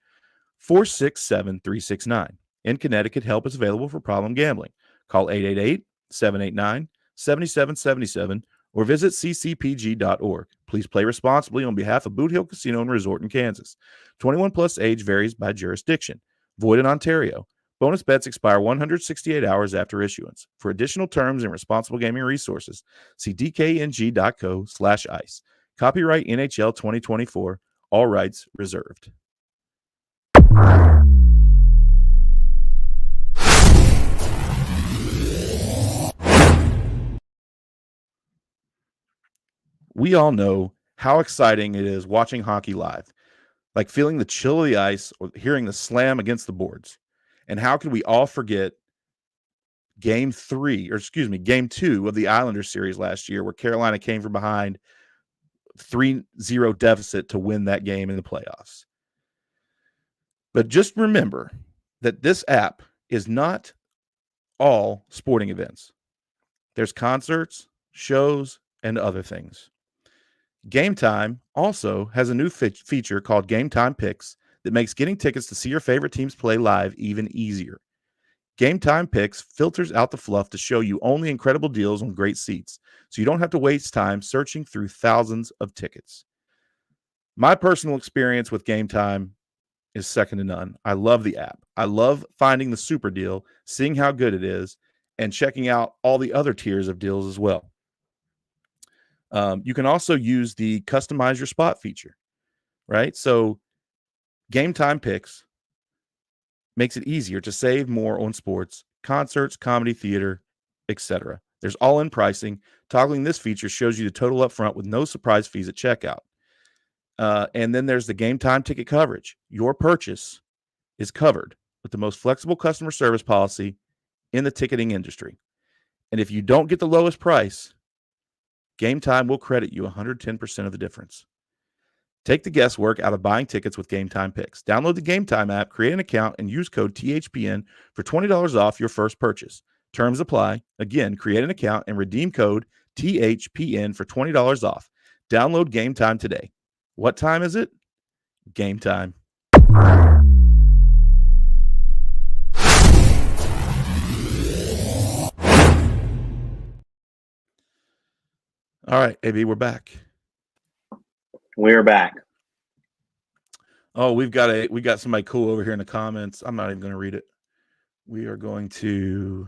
467-369. In Connecticut, help is available for problem gambling. Call 888-789-7777 or visit ccpg.org. Please play responsibly on behalf of Boot Hill Casino and Resort in Kansas. 21 plus age varies by jurisdiction. Void in Ontario. Bonus bets expire 168 hours after issuance. For additional terms and responsible gaming resources, see dkng.co/ice. Copyright NHL 2024. All rights reserved. We all know how exciting it is watching hockey live, like feeling the chill of the ice or hearing the slam against the boards. And how could we all forget game 2 of the Islanders series last year, where Carolina came from behind 3-0 deficit to win that game in the playoffs. But just remember that this app is not all sporting events. There's concerts, shows, and other things. Gametime also has a new feature called Gametime Picks that makes getting tickets to see your favorite teams play live even easier. Gametime Picks filters out the fluff to show you only incredible deals on great seats, so you don't have to waste time searching through thousands of tickets. My personal experience with Gametime is second to none. I love the app. I love finding the super deal, seeing how good it is, and checking out all the other tiers of deals as well. You can also use the customize your spot feature, right? So Gametime Picks makes it easier to save more on sports, concerts, comedy, theater, etc. There's all-in pricing. Toggling this feature shows you the total up front with no surprise fees at checkout. And then there's the Gametime ticket coverage. Your purchase is covered with the most flexible customer service policy in the ticketing industry. And if you don't get the lowest price, Gametime will credit you 110% of the difference. Take the guesswork out of buying tickets with Gametime Picks. Download the Gametime app, create an account, and use code THPN for $20 off your first purchase. Terms apply. Again, create an account and redeem code THPN for $20 off. Download Gametime today. What time is it? Game time. All right, AB, we're back. We're back. Oh, we got somebody cool over here in the comments. I'm not even going to read it. We are going to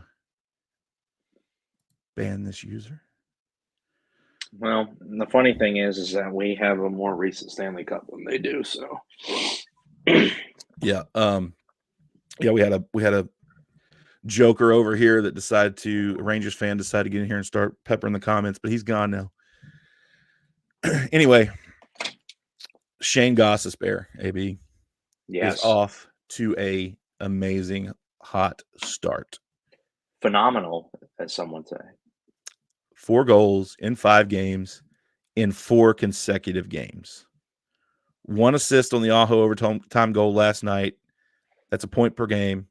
ban this user. Well, the funny thing is that we have a more recent Stanley Cup than they do. So, yeah, we had a joker over here that decided to a Rangers fan decided to get in here and start peppering the comments, but he's gone now. Anyway, Shayne Gostisbehere, AB, yes, is off to a amazing hot start. Phenomenal, as some would say. 4 goals in 5 games in 4 consecutive games. 1 assist on the Aho overtime goal last night. That's a point per game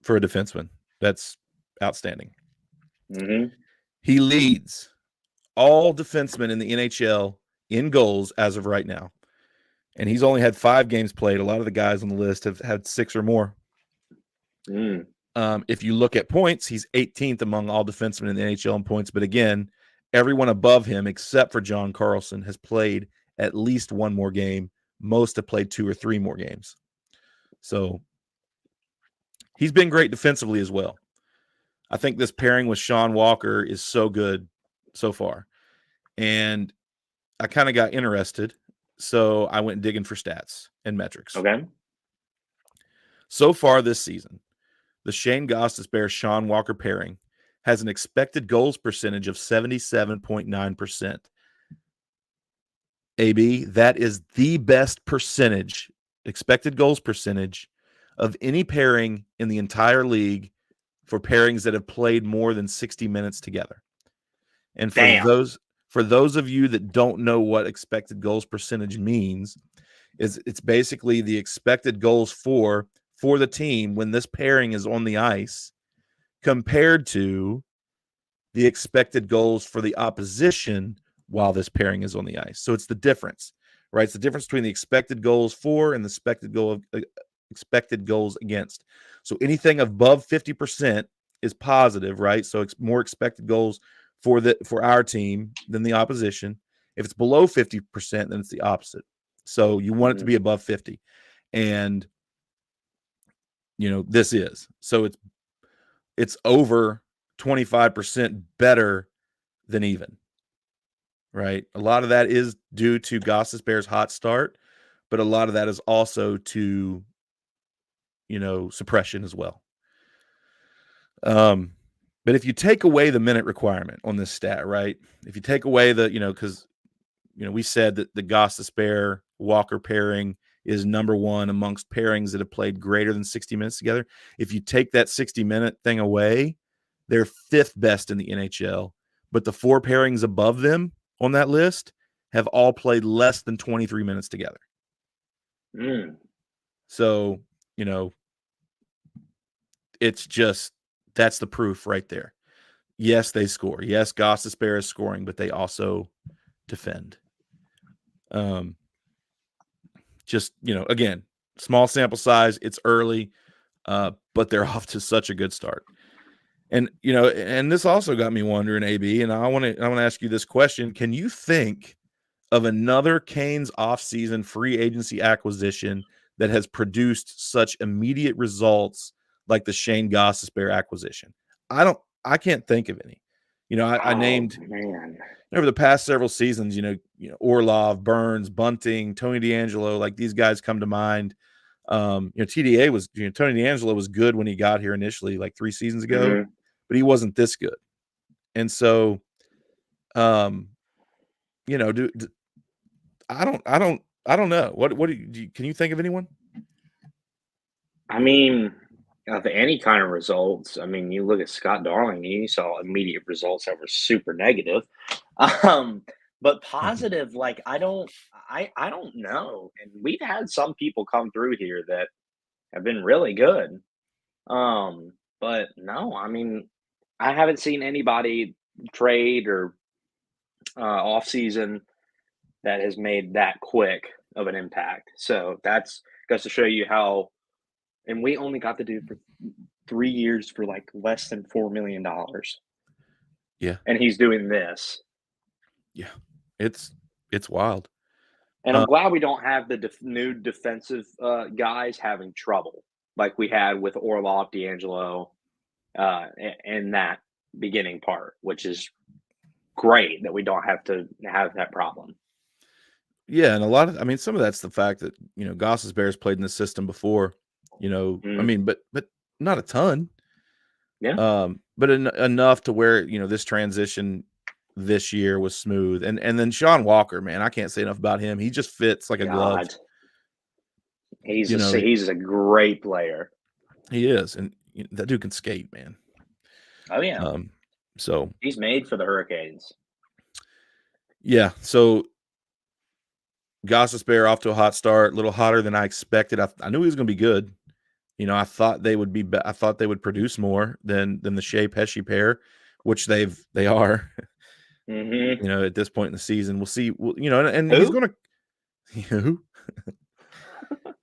for a defenseman. That's outstanding. Mm-hmm. He leads all defensemen in the NHL in goals as of right now. And he's only had 5 games played. A lot of the guys on the list have had 6 or more. If you look at points, he's 18th among all defensemen in the NHL in points. But again, everyone above him, except for John Carlson, has played at least 1 more game. Most have played 2 or 3 more games. So he's been great defensively as well. I think this pairing with Sean Walker is so good so far. And I kind of got interested. So I went digging for stats and metrics. Okay. So far this season, the Shayne Gostisbehere Sean Walker pairing has an expected goals percentage of 77.9%. AB, that is the best percentage, expected goals percentage of any pairing in the entire league for pairings that have played more than 60 minutes together. And for those of you that don't know what expected goals percentage means, is it's basically the expected goals for the team when this pairing is on the ice compared to the expected goals for the opposition while this pairing is on the ice. So it's the difference, right? It's the difference between the expected goals for and the expected goals against. So anything above 50% is positive, right? So it's more expected goals for our team than the opposition. If it's below 50%, then it's the opposite. So you want it to be above 50. And this is. So it's over 25% better than even. Right? A lot of that is due to Gostisbehere's hot start, but a lot of that is also to suppression as well. But if you take away the minute requirement on this stat, right? If you take away because we said that the Gostisbehere Walker pairing is number 1 amongst pairings that have played greater than 60 minutes together. If you take that 60-minute thing away, they're 5th best in the NHL. But the 4 pairings above them on that list have all played less than 23 minutes together. So, it's just, that's the proof right there. Yes, they score. Yes, Gostisbehere is scoring, but they also defend. just, again, small sample size. It's early, but they're off to such a good start. And, and this also got me wondering, AB, and I want to ask you this question. Can you think of another Canes offseason free agency acquisition that has produced such immediate results like the Shayne Gostisbehere acquisition? I can't think of any. I named over the past several seasons, Orlov, Burns, Bunting, Tony D'Angelo, like these guys come to mind. TDA was, Tony D'Angelo was good when he got here initially, like 3 seasons ago, but he wasn't this good. And so, I don't know. Can you think of anyone? I mean, of any kind of results, I mean, you look at Scott Darling, you saw immediate results that were super negative. But positive, like I don't know. And we've had some people come through here that have been really good. But no, I mean, I haven't seen anybody trade or off season that has made that quick of an impact. So that's goes to show you how. And we only got the dude for 3 years for like less than $4 million. Yeah. And he's doing this. Yeah. It's wild. And I'm glad we don't have the new defensive guys having trouble like we had with Orlov, D'Angelo, in that beginning part, which is great that we don't have to have that problem. Yeah, and some of that's the fact that, Gostisbehere's played in the system before, I mean, but not a ton. Yeah. But enough to where, this transition this year was smooth. And then Sean Walker, man, I can't say enough about him. He just fits like a glove. He's a great player. He is, and that dude can skate, man. Oh yeah. So he's made for the Hurricanes. Yeah. So Gostisbehere off to a hot start, a little hotter than I expected. I knew he was going to be good. I thought they would I thought they would produce more than the Shea Pesci pair, which they are. At this point in the season, we'll see. And he's going to.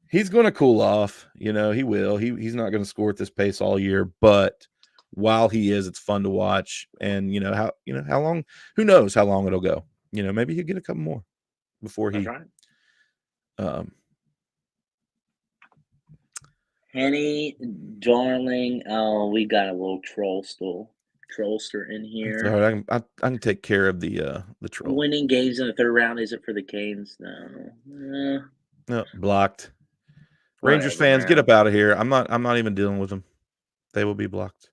He's going to cool off. He will. He's not going to score at this pace all year, but while he is, it's fun to watch. And how long? Who knows how long it'll go? Maybe he'll get a couple more before he. That's right. Henny, Darling. Oh, we got a little trollster in here. Sorry, I can take care of the troll. Winning games in the third round. Is it for the Canes? No. No, blocked. Rangers fans, get up out of here. I'm not even dealing with them. They will be blocked.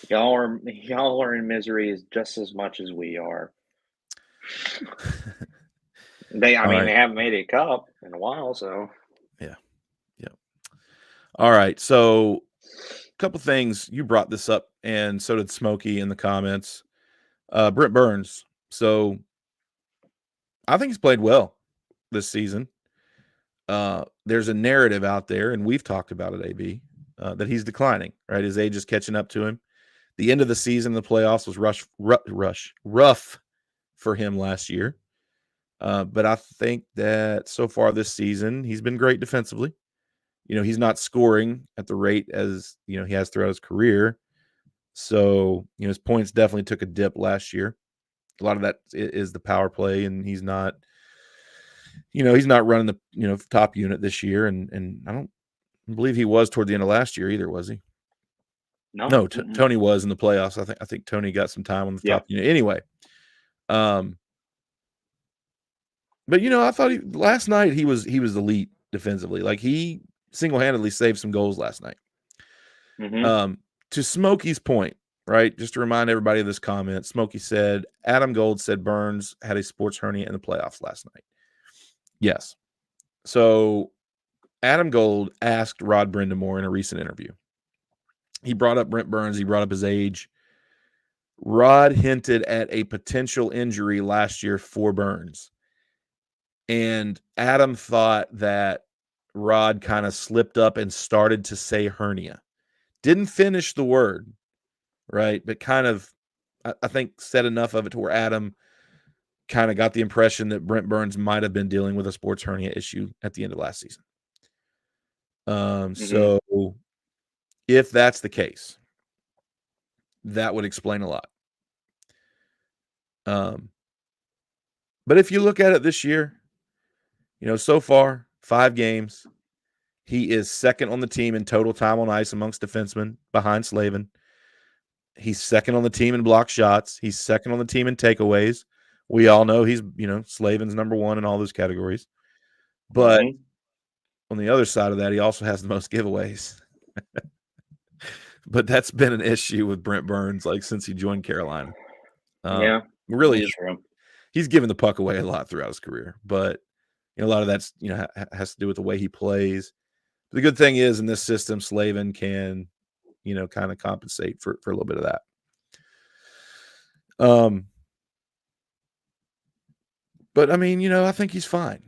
Y'all are in misery just as much as we are. They haven't made a cup in a while, so yeah. All right, so a couple things. You brought this up, and so did Smokey in the comments. Brent Burns. So I think he's played well this season. There's a narrative out there, and we've talked about it, AB, that he's declining. Right, his age is catching up to him. The end of the season, the playoffs was rough for him last year. But I think that so far this season, he's been great defensively. He's not scoring at the rate as, he has throughout his career. So, his points definitely took a dip last year. A lot of that is the power play, and he's not running the, top unit this year. And I don't believe he was toward the end of last year either, was he? No, Tony was in the playoffs. I think Tony got some time on the top unit. Anyway, but I thought last night he was elite defensively. Like he single-handedly saved some goals last night. To Smokey's point, right? Just to remind everybody of this comment, Smokey said Adam Gold said Burns had a sports hernia in the playoffs last night. Yes. So Adam Gold asked Rod Brindamore in a recent interview. He brought up Brent Burns. He brought up his age. Rod hinted at a potential injury last year for Burns. And Adam thought that Rod kind of slipped up and started to say hernia. Didn't finish the word, right? But kind of, I think, said enough of it to where Adam kind of got the impression that Brent Burns might have been dealing with a sports hernia issue at the end of last season. So if that's the case, that would explain a lot. But if you look at it this year, so far, 5 games, he is second on the team in total time on ice amongst defensemen behind Slavin. He's second on the team in block shots. He's second on the team in takeaways. We all know he's, Slavin's number 1 in all those categories. But on the other side of that, he also has the most giveaways. But that's been an issue with Brent Burns, since he joined Carolina. Really is true. He's given the puck away a lot throughout his career, but a lot of that's has to do with the way he plays. But the good thing is in this system, Slavin can kind of compensate for a little bit of that. But I mean, I think he's fine.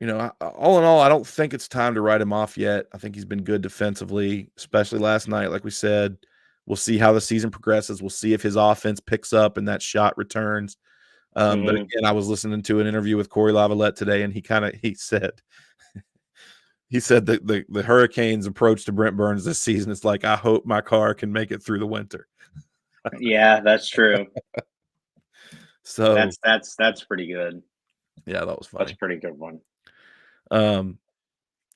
All in all, I don't think it's time to write him off yet. I think he's been good defensively, especially last night. Like we said, we'll see how the season progresses. We'll see if his offense picks up and that shot returns. But again, I was listening to an interview with Corey Lavalette today, and he said that the Hurricanes' approach to Brent Burns this season is like, I hope my car can make it through the winter. Yeah, that's true. So that's pretty good. Yeah, that was funny. That's a pretty good one.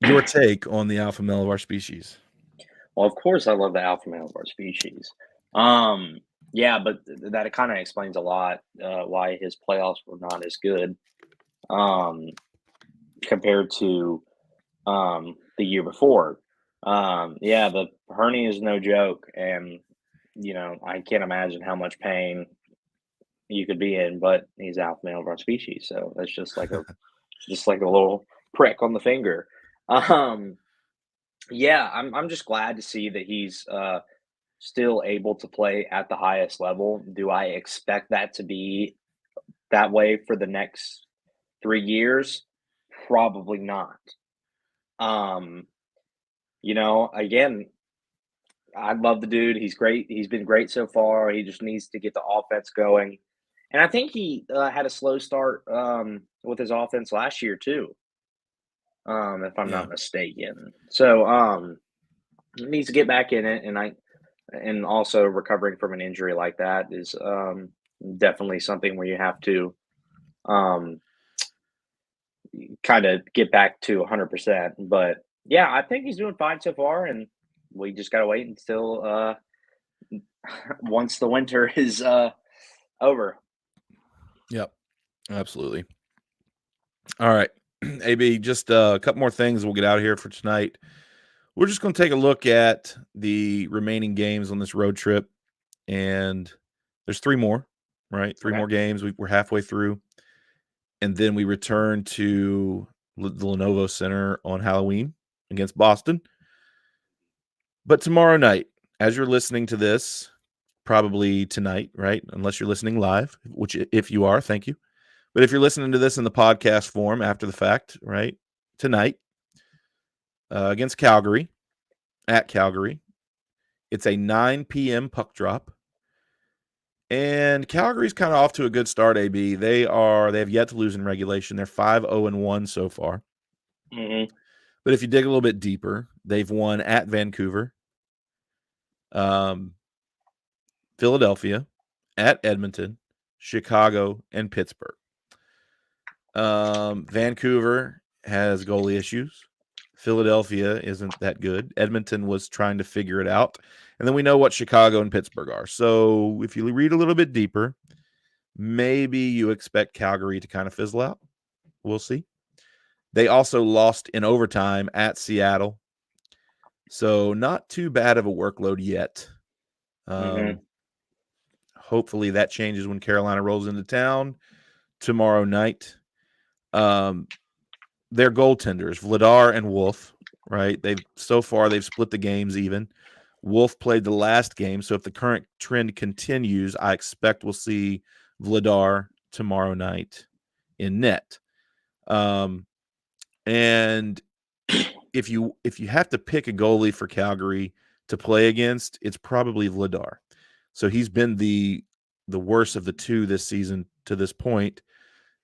Your take on the alpha male of our species? Well, of course, I love the alpha male of our species. Yeah, but that kind of explains a lot why his playoffs were not as good compared to the year before. Yeah, the hernia is no joke, and I can't imagine how much pain you could be in. But he's alpha male of our species, so that's just like a little prick on the finger. Yeah, I'm just glad to see that he's still able to play at the highest level. Do I expect that to be that way for the next 3 years? Probably not. Again, I love the dude. He's great. He's been great so far. He just needs to get the offense going. And I think he had a slow start with his offense last year too, if I'm not mistaken. So he needs to get back in it, and also recovering from an injury like that is definitely something where you have to kind of get back to 100%. But yeah, I think he's doing fine so far, and we just gotta wait until once the winter is over. Yep, absolutely. All right, AB, just a couple more things. We'll get out of here for tonight. We're just going to take a look at the remaining games on this road trip, and there's 3 more, right? 3 more games. We're halfway through, and then we return to the Lenovo Center on Halloween against Boston. But tomorrow night, as you're listening to this, probably tonight, right? Unless you're listening live, which if you are, thank you. But if you're listening to this in the podcast form after the fact, right? Tonight, against Calgary, at Calgary. It's a 9 p.m. puck drop. And Calgary's kind of off to a good start, AB. They have yet to lose in regulation. They're 5-0-1 so far. But if you dig a little bit deeper, they've won at Vancouver, Philadelphia, at Edmonton, Chicago, and Pittsburgh. Vancouver has goalie issues. Philadelphia isn't that good. Edmonton was trying to figure it out. And then we know what Chicago and Pittsburgh are. So if you read a little bit deeper, maybe you expect Calgary to kind of fizzle out. We'll see. They also lost in overtime at Seattle. So not too bad of a workload yet. Hopefully that changes when Carolina rolls into town tomorrow night. Their goaltenders, Vladar and Wolf, right? They've split the games even. Wolf played the last game, so if the current trend continues, I expect we'll see Vladar tomorrow night in net. And if you have to pick a goalie for Calgary to play against, it's probably Vladar. So he's been the the worst of the two this season to this point.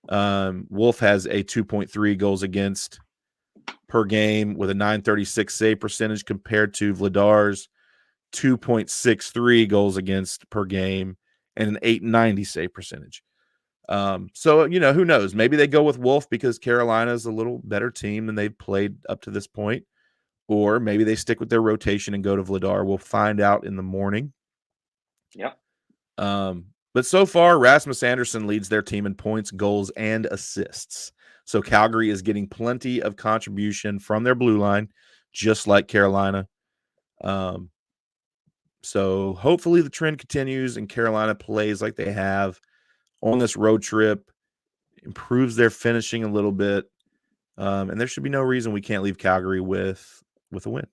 Wolf has a 2.3 goals against per game with a 936 save percentage compared to Vladar's 2.63 goals against per game and an 890 save percentage. So, who knows? Maybe they go with Wolf because Carolina's a little better team than they've played up to this point. Or maybe they stick with their rotation and go to Vladar. We'll find out in the morning. Yep. But so far, Rasmus Andersson leads their team in points, goals, and assists. So Calgary is getting plenty of contribution from their blue line, just like Carolina. So hopefully the trend continues and Carolina plays like they have on this road trip, improves their finishing a little bit. And there should be no reason we can't leave Calgary with a win.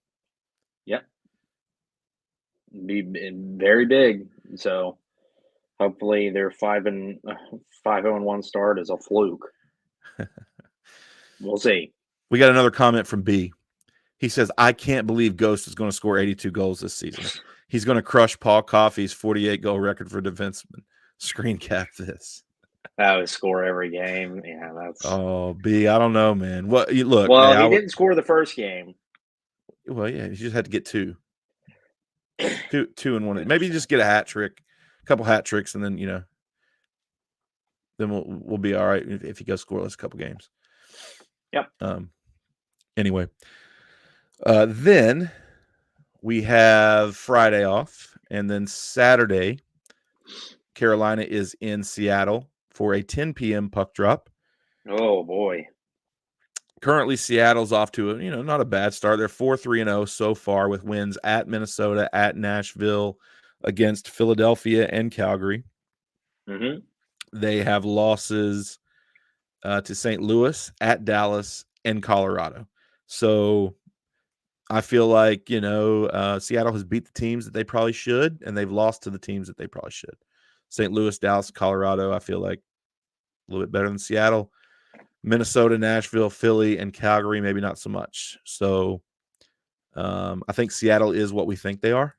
Yep. Be very big. So hopefully their 5-0-1 start is a fluke. We'll see. We got another comment from B. He says, I can't believe Ghost is going to score 82 goals this season. He's going to crush Paul Coffey's 48-goal record for defenseman. Screen cap this. That would score every game. Yeah, that's. Oh, B, I don't know, man. What you look? Well, hey, he didn't score the first game. Well, yeah, he just had to get two and one. Maybe just get a hat trick, a couple hat tricks, and then then we'll be all right if he goes scoreless a couple games. Yep. Anyway, then we have Friday off, and then Saturday, Carolina is in Seattle for a 10 p.m. puck drop. Oh boy! Currently, Seattle's off to a not a bad start. They're 4-3-0 so far with wins at Minnesota, at Nashville, against Philadelphia and Calgary. Mm-hmm. They have losses to St. Louis, at Dallas, and Colorado. So I feel like Seattle has beat the teams that they probably should, and they've lost to the teams that they probably should. St. Louis, Dallas, Colorado, I feel like a little bit better than Seattle. Minnesota, Nashville, Philly, and Calgary, maybe not so much. So I think Seattle is what we think they are.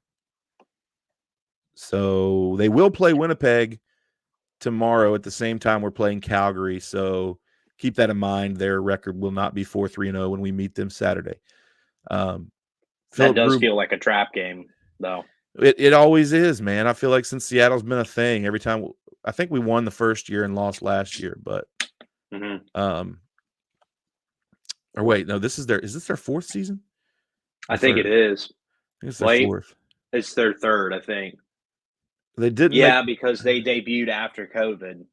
So they will play Winnipeg tomorrow at the same time we're playing Calgary. So keep that in mind. Their record will not be 4-3-0 when we meet them Saturday. That does feel like a trap game, though. It always is, man. I feel like since Seattle's been a thing, every time I think we won the first year and lost last year, but or wait, no, is this their fourth season? I think it is. I think it's their fourth. It's their third, I think. They didn't because they debuted after COVID.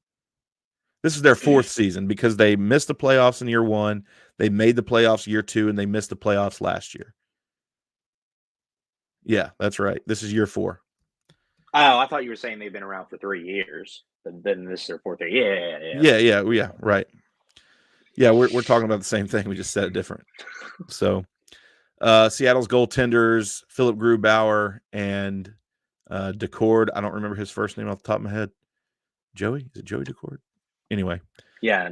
This is their fourth season because they missed the playoffs in year one. They made the playoffs year two, and they missed the playoffs last year. Yeah, that's right. This is year 4. Oh, I thought you were saying they've been around for 3 years. But then this is their fourth year. Yeah, right. Yeah, we're talking about the same thing. We just said it different. So Seattle's goaltenders, Philip Grubauer and Decord. I don't remember his first name off the top of my head. Joey? Is it Joey Decord? Anyway. Yeah.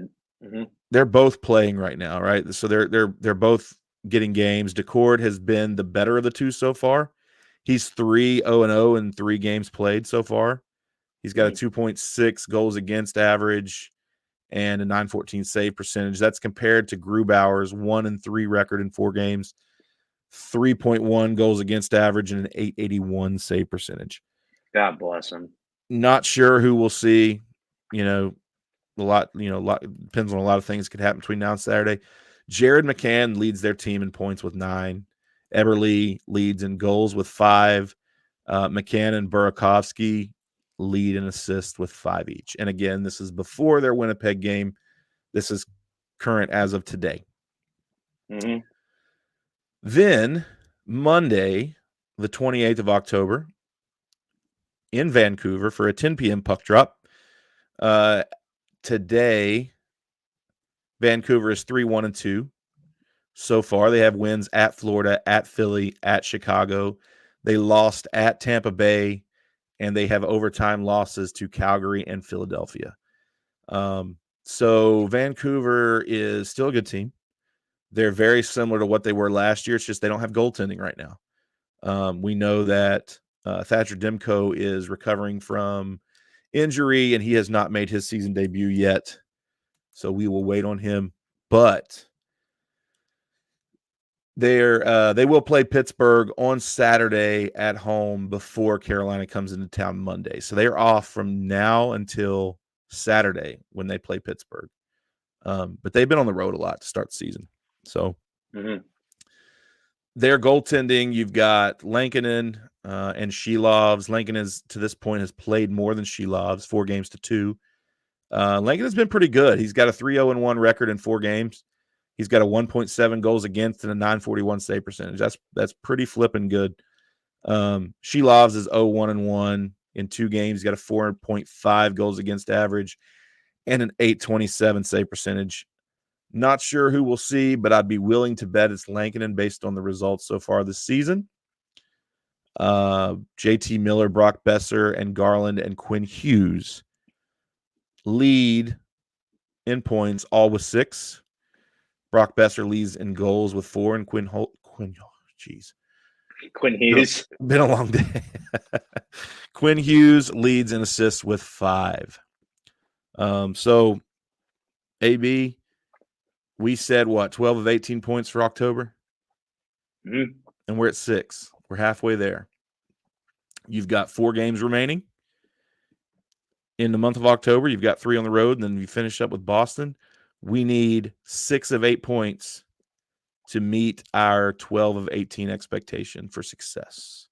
They're both playing right now, right? So they're both getting games. Decord has been the better of the two so far. He's 3-0-0 in 3 games played so far. He's got a 2.6 goals against average and a 914 save percentage. That's compared to Grubauer's 1-3 record in 4 games, 3.1 goals against average, and an 881 save percentage. God bless him. Not sure who we'll see. A lot depends on a lot of things could happen between now and Saturday. Jared McCann leads their team in points with 9. Eberle leads in goals with 5. McCann and Burakovsky lead in assists with 5 each. And again, this is before their Winnipeg game. This is current as of today. Then Monday, the 28th of October, in Vancouver for a 10 p.m. puck drop. Today, Vancouver is 3-1-2. So far, they have wins at Florida, at Philly, at Chicago. They lost at Tampa Bay, and they have overtime losses to Calgary and Philadelphia. So Vancouver is still a good team. They're very similar to what they were last year. It's just they don't have goaltending right now. We know that Thatcher Demko is recovering from injury, and he has not made his season debut yet. So we will wait on him. But they will play Pittsburgh on Saturday at home before Carolina comes into town Monday. So they are off from now until Saturday when they play Pittsburgh. But they've been on the road a lot to start the season. So their goaltending, you've got Lankinen and Shelovs. Lankinen to this point has played more than Shelovs, 4 games to 2. Lankinen's been pretty good. He's got a 3-0-1 record in 4 games. He's got a 1.7 goals against and a 941 save percentage. That's pretty flipping good. Shelovs is 0-1-1 in 2 games. He's got a 4.5 goals against average and an 827 save percentage. Not sure who we'll see, but I'd be willing to bet it's Lankinen based on the results so far this season. JT Miller, Brock Besser, and Garland and Quinn Hughes lead in points, all with 6. Brock Besser leads in goals with 4, and Quinn Hughes. Been a long day. Quinn Hughes leads in assists with 5. So, AB, we said, 12 of 18 points for October? Mm-hmm. And we're at 6. We're halfway there. You've got 4 games remaining. In the month of October, you've got 3 on the road, and then you finish up with Boston. We need 6 of 8 points to meet our 12 of 18 expectation for success.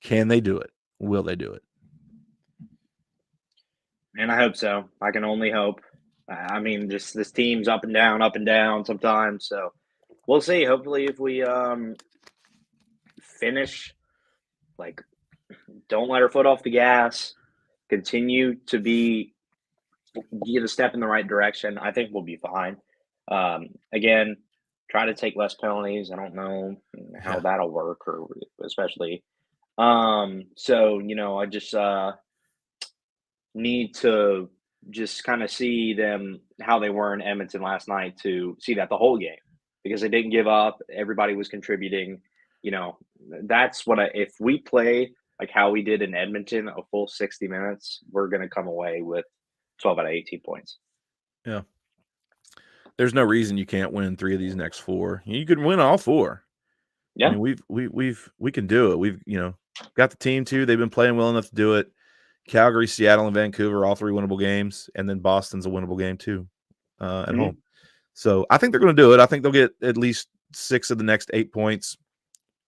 Can they do it? Will they do it? And I hope so. I can only hope. I mean, just this team's up and down sometimes. So we'll see. Hopefully, if we finish, don't let our foot off the gas, continue to get a step in the right direction, I think we'll be fine. Again, try to take less penalties. I don't know how that'll work, or especially. So, I just need to just kind of see them how they were in Edmonton last night to see that the whole game, because they didn't give up. Everybody was contributing. That's what if we play like how we did in Edmonton, a full 60 minutes, we're going to come away with 12 out of 18 points. Yeah. There's no reason you can't win 3 of these next 4. You could win all 4. Yeah. I mean, we can do it. We've, got the team too. They've been playing well enough to do it. Calgary, Seattle, and Vancouver, all 3 winnable games. And then Boston's a winnable game too at home. So I think they're going to do it. I think they'll get at least 6 of the next 8 points,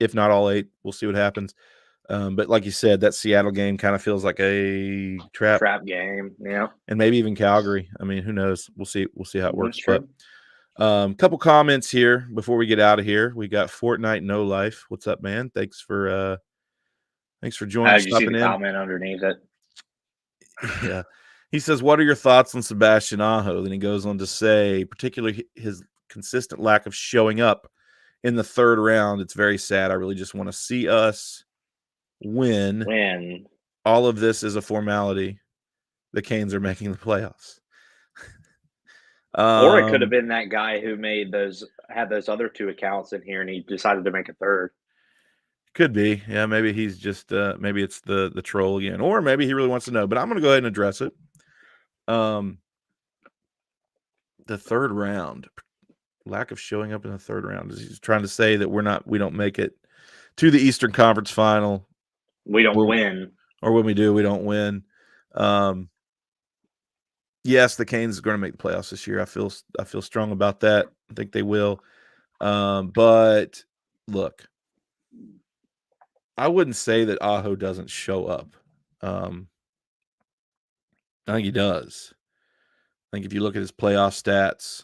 if not all 8. We'll see what happens. But like you said, that Seattle game kind of feels like a trap game. Yeah. And maybe even Calgary. I mean, who knows? We'll see how it works. True. But couple comments here before we get out of here. We got Fortnite No Life. What's up, man? Thanks for joining. How did you see the comment underneath it? Yeah. He says, what are your thoughts on Sebastian Aho? Then he goes on to say, particularly his consistent lack of showing up in the 3rd round. It's very sad. I really just want to see us win. All of this is a formality. The Canes are making the playoffs. Or it could have been that guy who had those other 2 accounts in here, and he decided to make a 3rd. Could be. Yeah, maybe he's just maybe it's the troll again. Or maybe he really wants to know. But I'm going to go ahead and address it. The 3rd round. Lack of showing up in the 3rd round. He's trying to say that we don't make it to the Eastern Conference Final. We don't win. Or when we do, we don't win. Yes, the Canes are going to make the playoffs this year. I feel strong about that. I think they will. But look, I wouldn't say that Aho doesn't show up. I think he does. I think if you look at his playoff stats,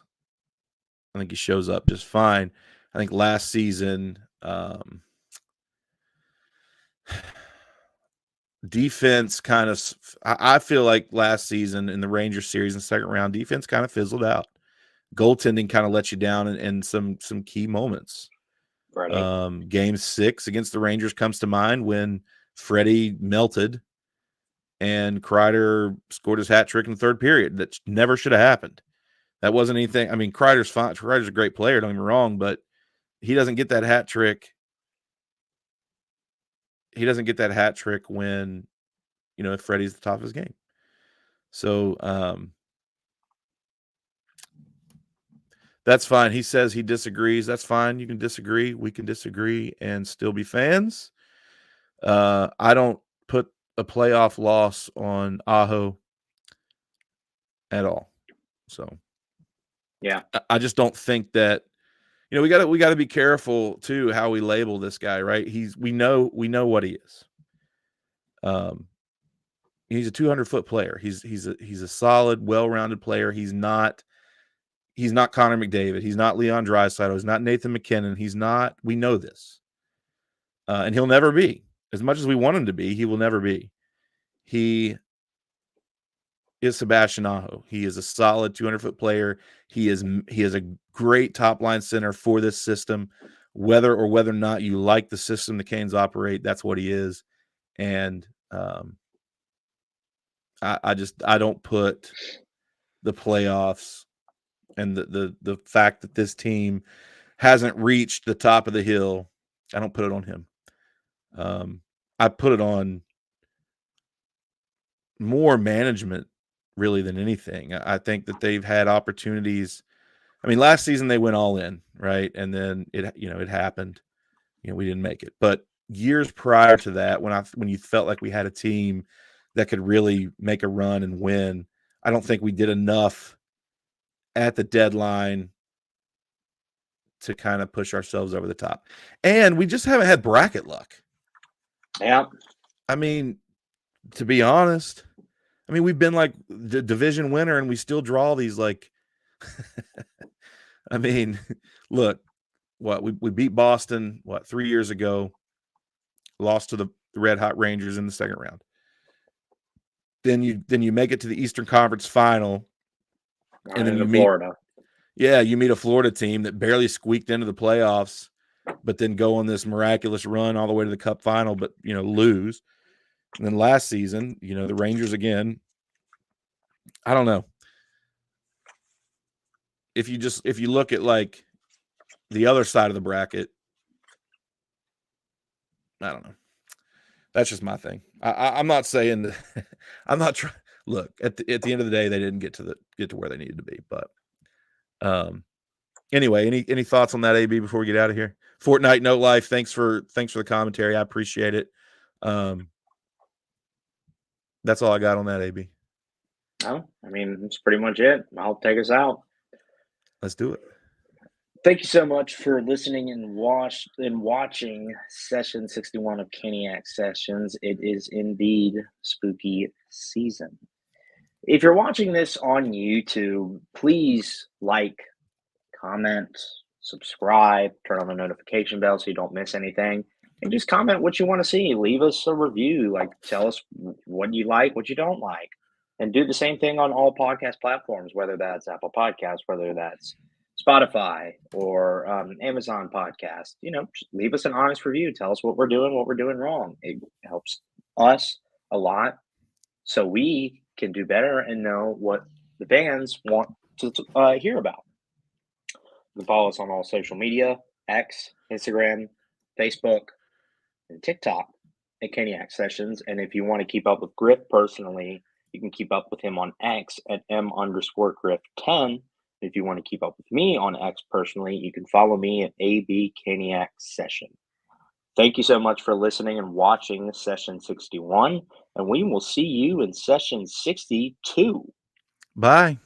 I think he shows up just fine. I think last season, defense kind of, I feel like last season in the Rangers series in the 2nd round, defense kind of fizzled out. Goaltending kind of let you down in some key moments. Right. Game 6 against the Rangers comes to mind when Freddie melted and Kreider scored his hat trick in the 3rd period. That never should have happened. That wasn't anything. I mean, Kreider's fine. Kreider's a great player, don't get me wrong, but he doesn't get that hat trick. He doesn't get that hat trick when, if Freddie's the top of his game. So that's fine. He says he disagrees. That's fine. You can disagree. We can disagree and still be fans. I don't put a playoff loss on Aho at all. So Yeah. I just don't think that, we got to be careful too how we label this guy, right? We know what he is. He's a 200-foot player. He's a solid, well-rounded player. He's not Connor McDavid. He's not Leon Draisaitl. He's not Nathan McKinnon. We know this. And he'll never be. As much as we want him to be, he will never be. He is Sebastian Aho. He is a solid 200-foot player. He is a great top-line center for this system. Whether or not you like the system the Canes operate, that's what he is. And I don't put the playoffs and the fact that this team hasn't reached the top of the hill, I don't put it on him. I put it on more management really than anything. I think that they've had opportunities. I mean, last season they went all in, right? And then it happened. We didn't make it. But years prior to that, when you felt like we had a team that could really make a run and win, I don't think we did enough at the deadline to kind of push ourselves over the top. And we just haven't had bracket luck. Yeah. I mean, to be honest, we've been like the division winner and we still draw these like look, we beat Boston 3 years ago, lost to the Red Hot Rangers in the second round. Then you make it to the Eastern Conference final, and then you meet Florida. Yeah, you meet a Florida team that barely squeaked into the playoffs, but then go on this miraculous run all the way to the Cup final, but lose. And then last season, the Rangers again. I don't know. If you look at like the other side of the bracket, I don't know. That's just my thing. I'm not saying that I'm not trying. Look, at the end of the day, they didn't get to where they needed to be. But anyway, any thoughts on that, AB, before we get out of here? Fortnite Note Life, thanks for the commentary. I appreciate it. That's all I got on that, AB. No, that's pretty much it. I'll take us out. Let's do it. Thank you so much for listening and watching session 61 of Caniac Sessions. It is indeed spooky season. If you're watching this on YouTube, please like, comment, subscribe, turn on the notification bell so you don't miss anything, and just comment what you want to see. Leave us a review. Tell us what you like, what you don't like, and do the same thing on all podcast platforms, whether that's Apple Podcasts, whether that's Spotify or Amazon Podcast. Just leave us an honest review. Tell us what we're doing wrong. It helps us a lot so we can do better and know what the fans want to hear about. You can follow us on all social media, X, Instagram, Facebook, and TikTok at Caniac Sessions. And if you want to keep up with Griff personally, you can keep up with him on X at M_Griff10. If you want to keep up with me on X personally, you can follow me at AB Caniac Session. Thank you so much for listening and watching session 61, and we will see you in session 62. Bye.